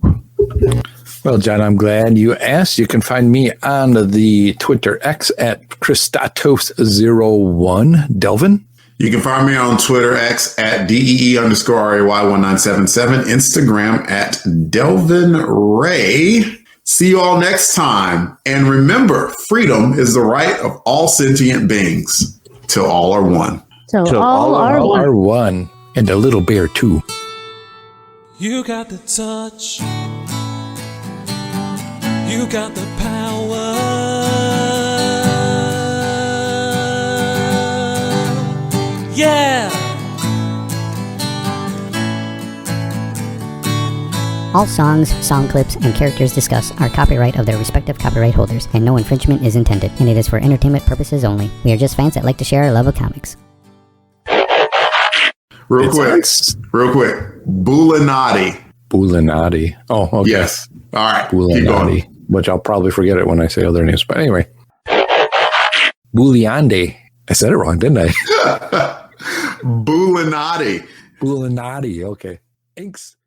Well, John, I'm glad you asked. You can find me on the Twitter X at Christatos01. Delvin? You can find me on Twitter X at DEE_RAY1977, Instagram at Delvin Ray. See you all next time. And remember, freedom is the right of all sentient beings till all are one. Till all are one. And a little bear, too. You got the touch. You got the power. Yeah. All songs, song clips, and characters discussed are copyright of their respective copyright holders, and no infringement is intended, and it is for entertainment purposes only. We are just fans that like to share our love of comics. Real quick. Bulinati. Bulinati. Oh, okay. Yes. All right. Bulinati. Which I'll probably forget it when I say other names. But anyway. Buliande. I said it wrong, didn't I? Bulinati. Bulinati. Okay. Thanks.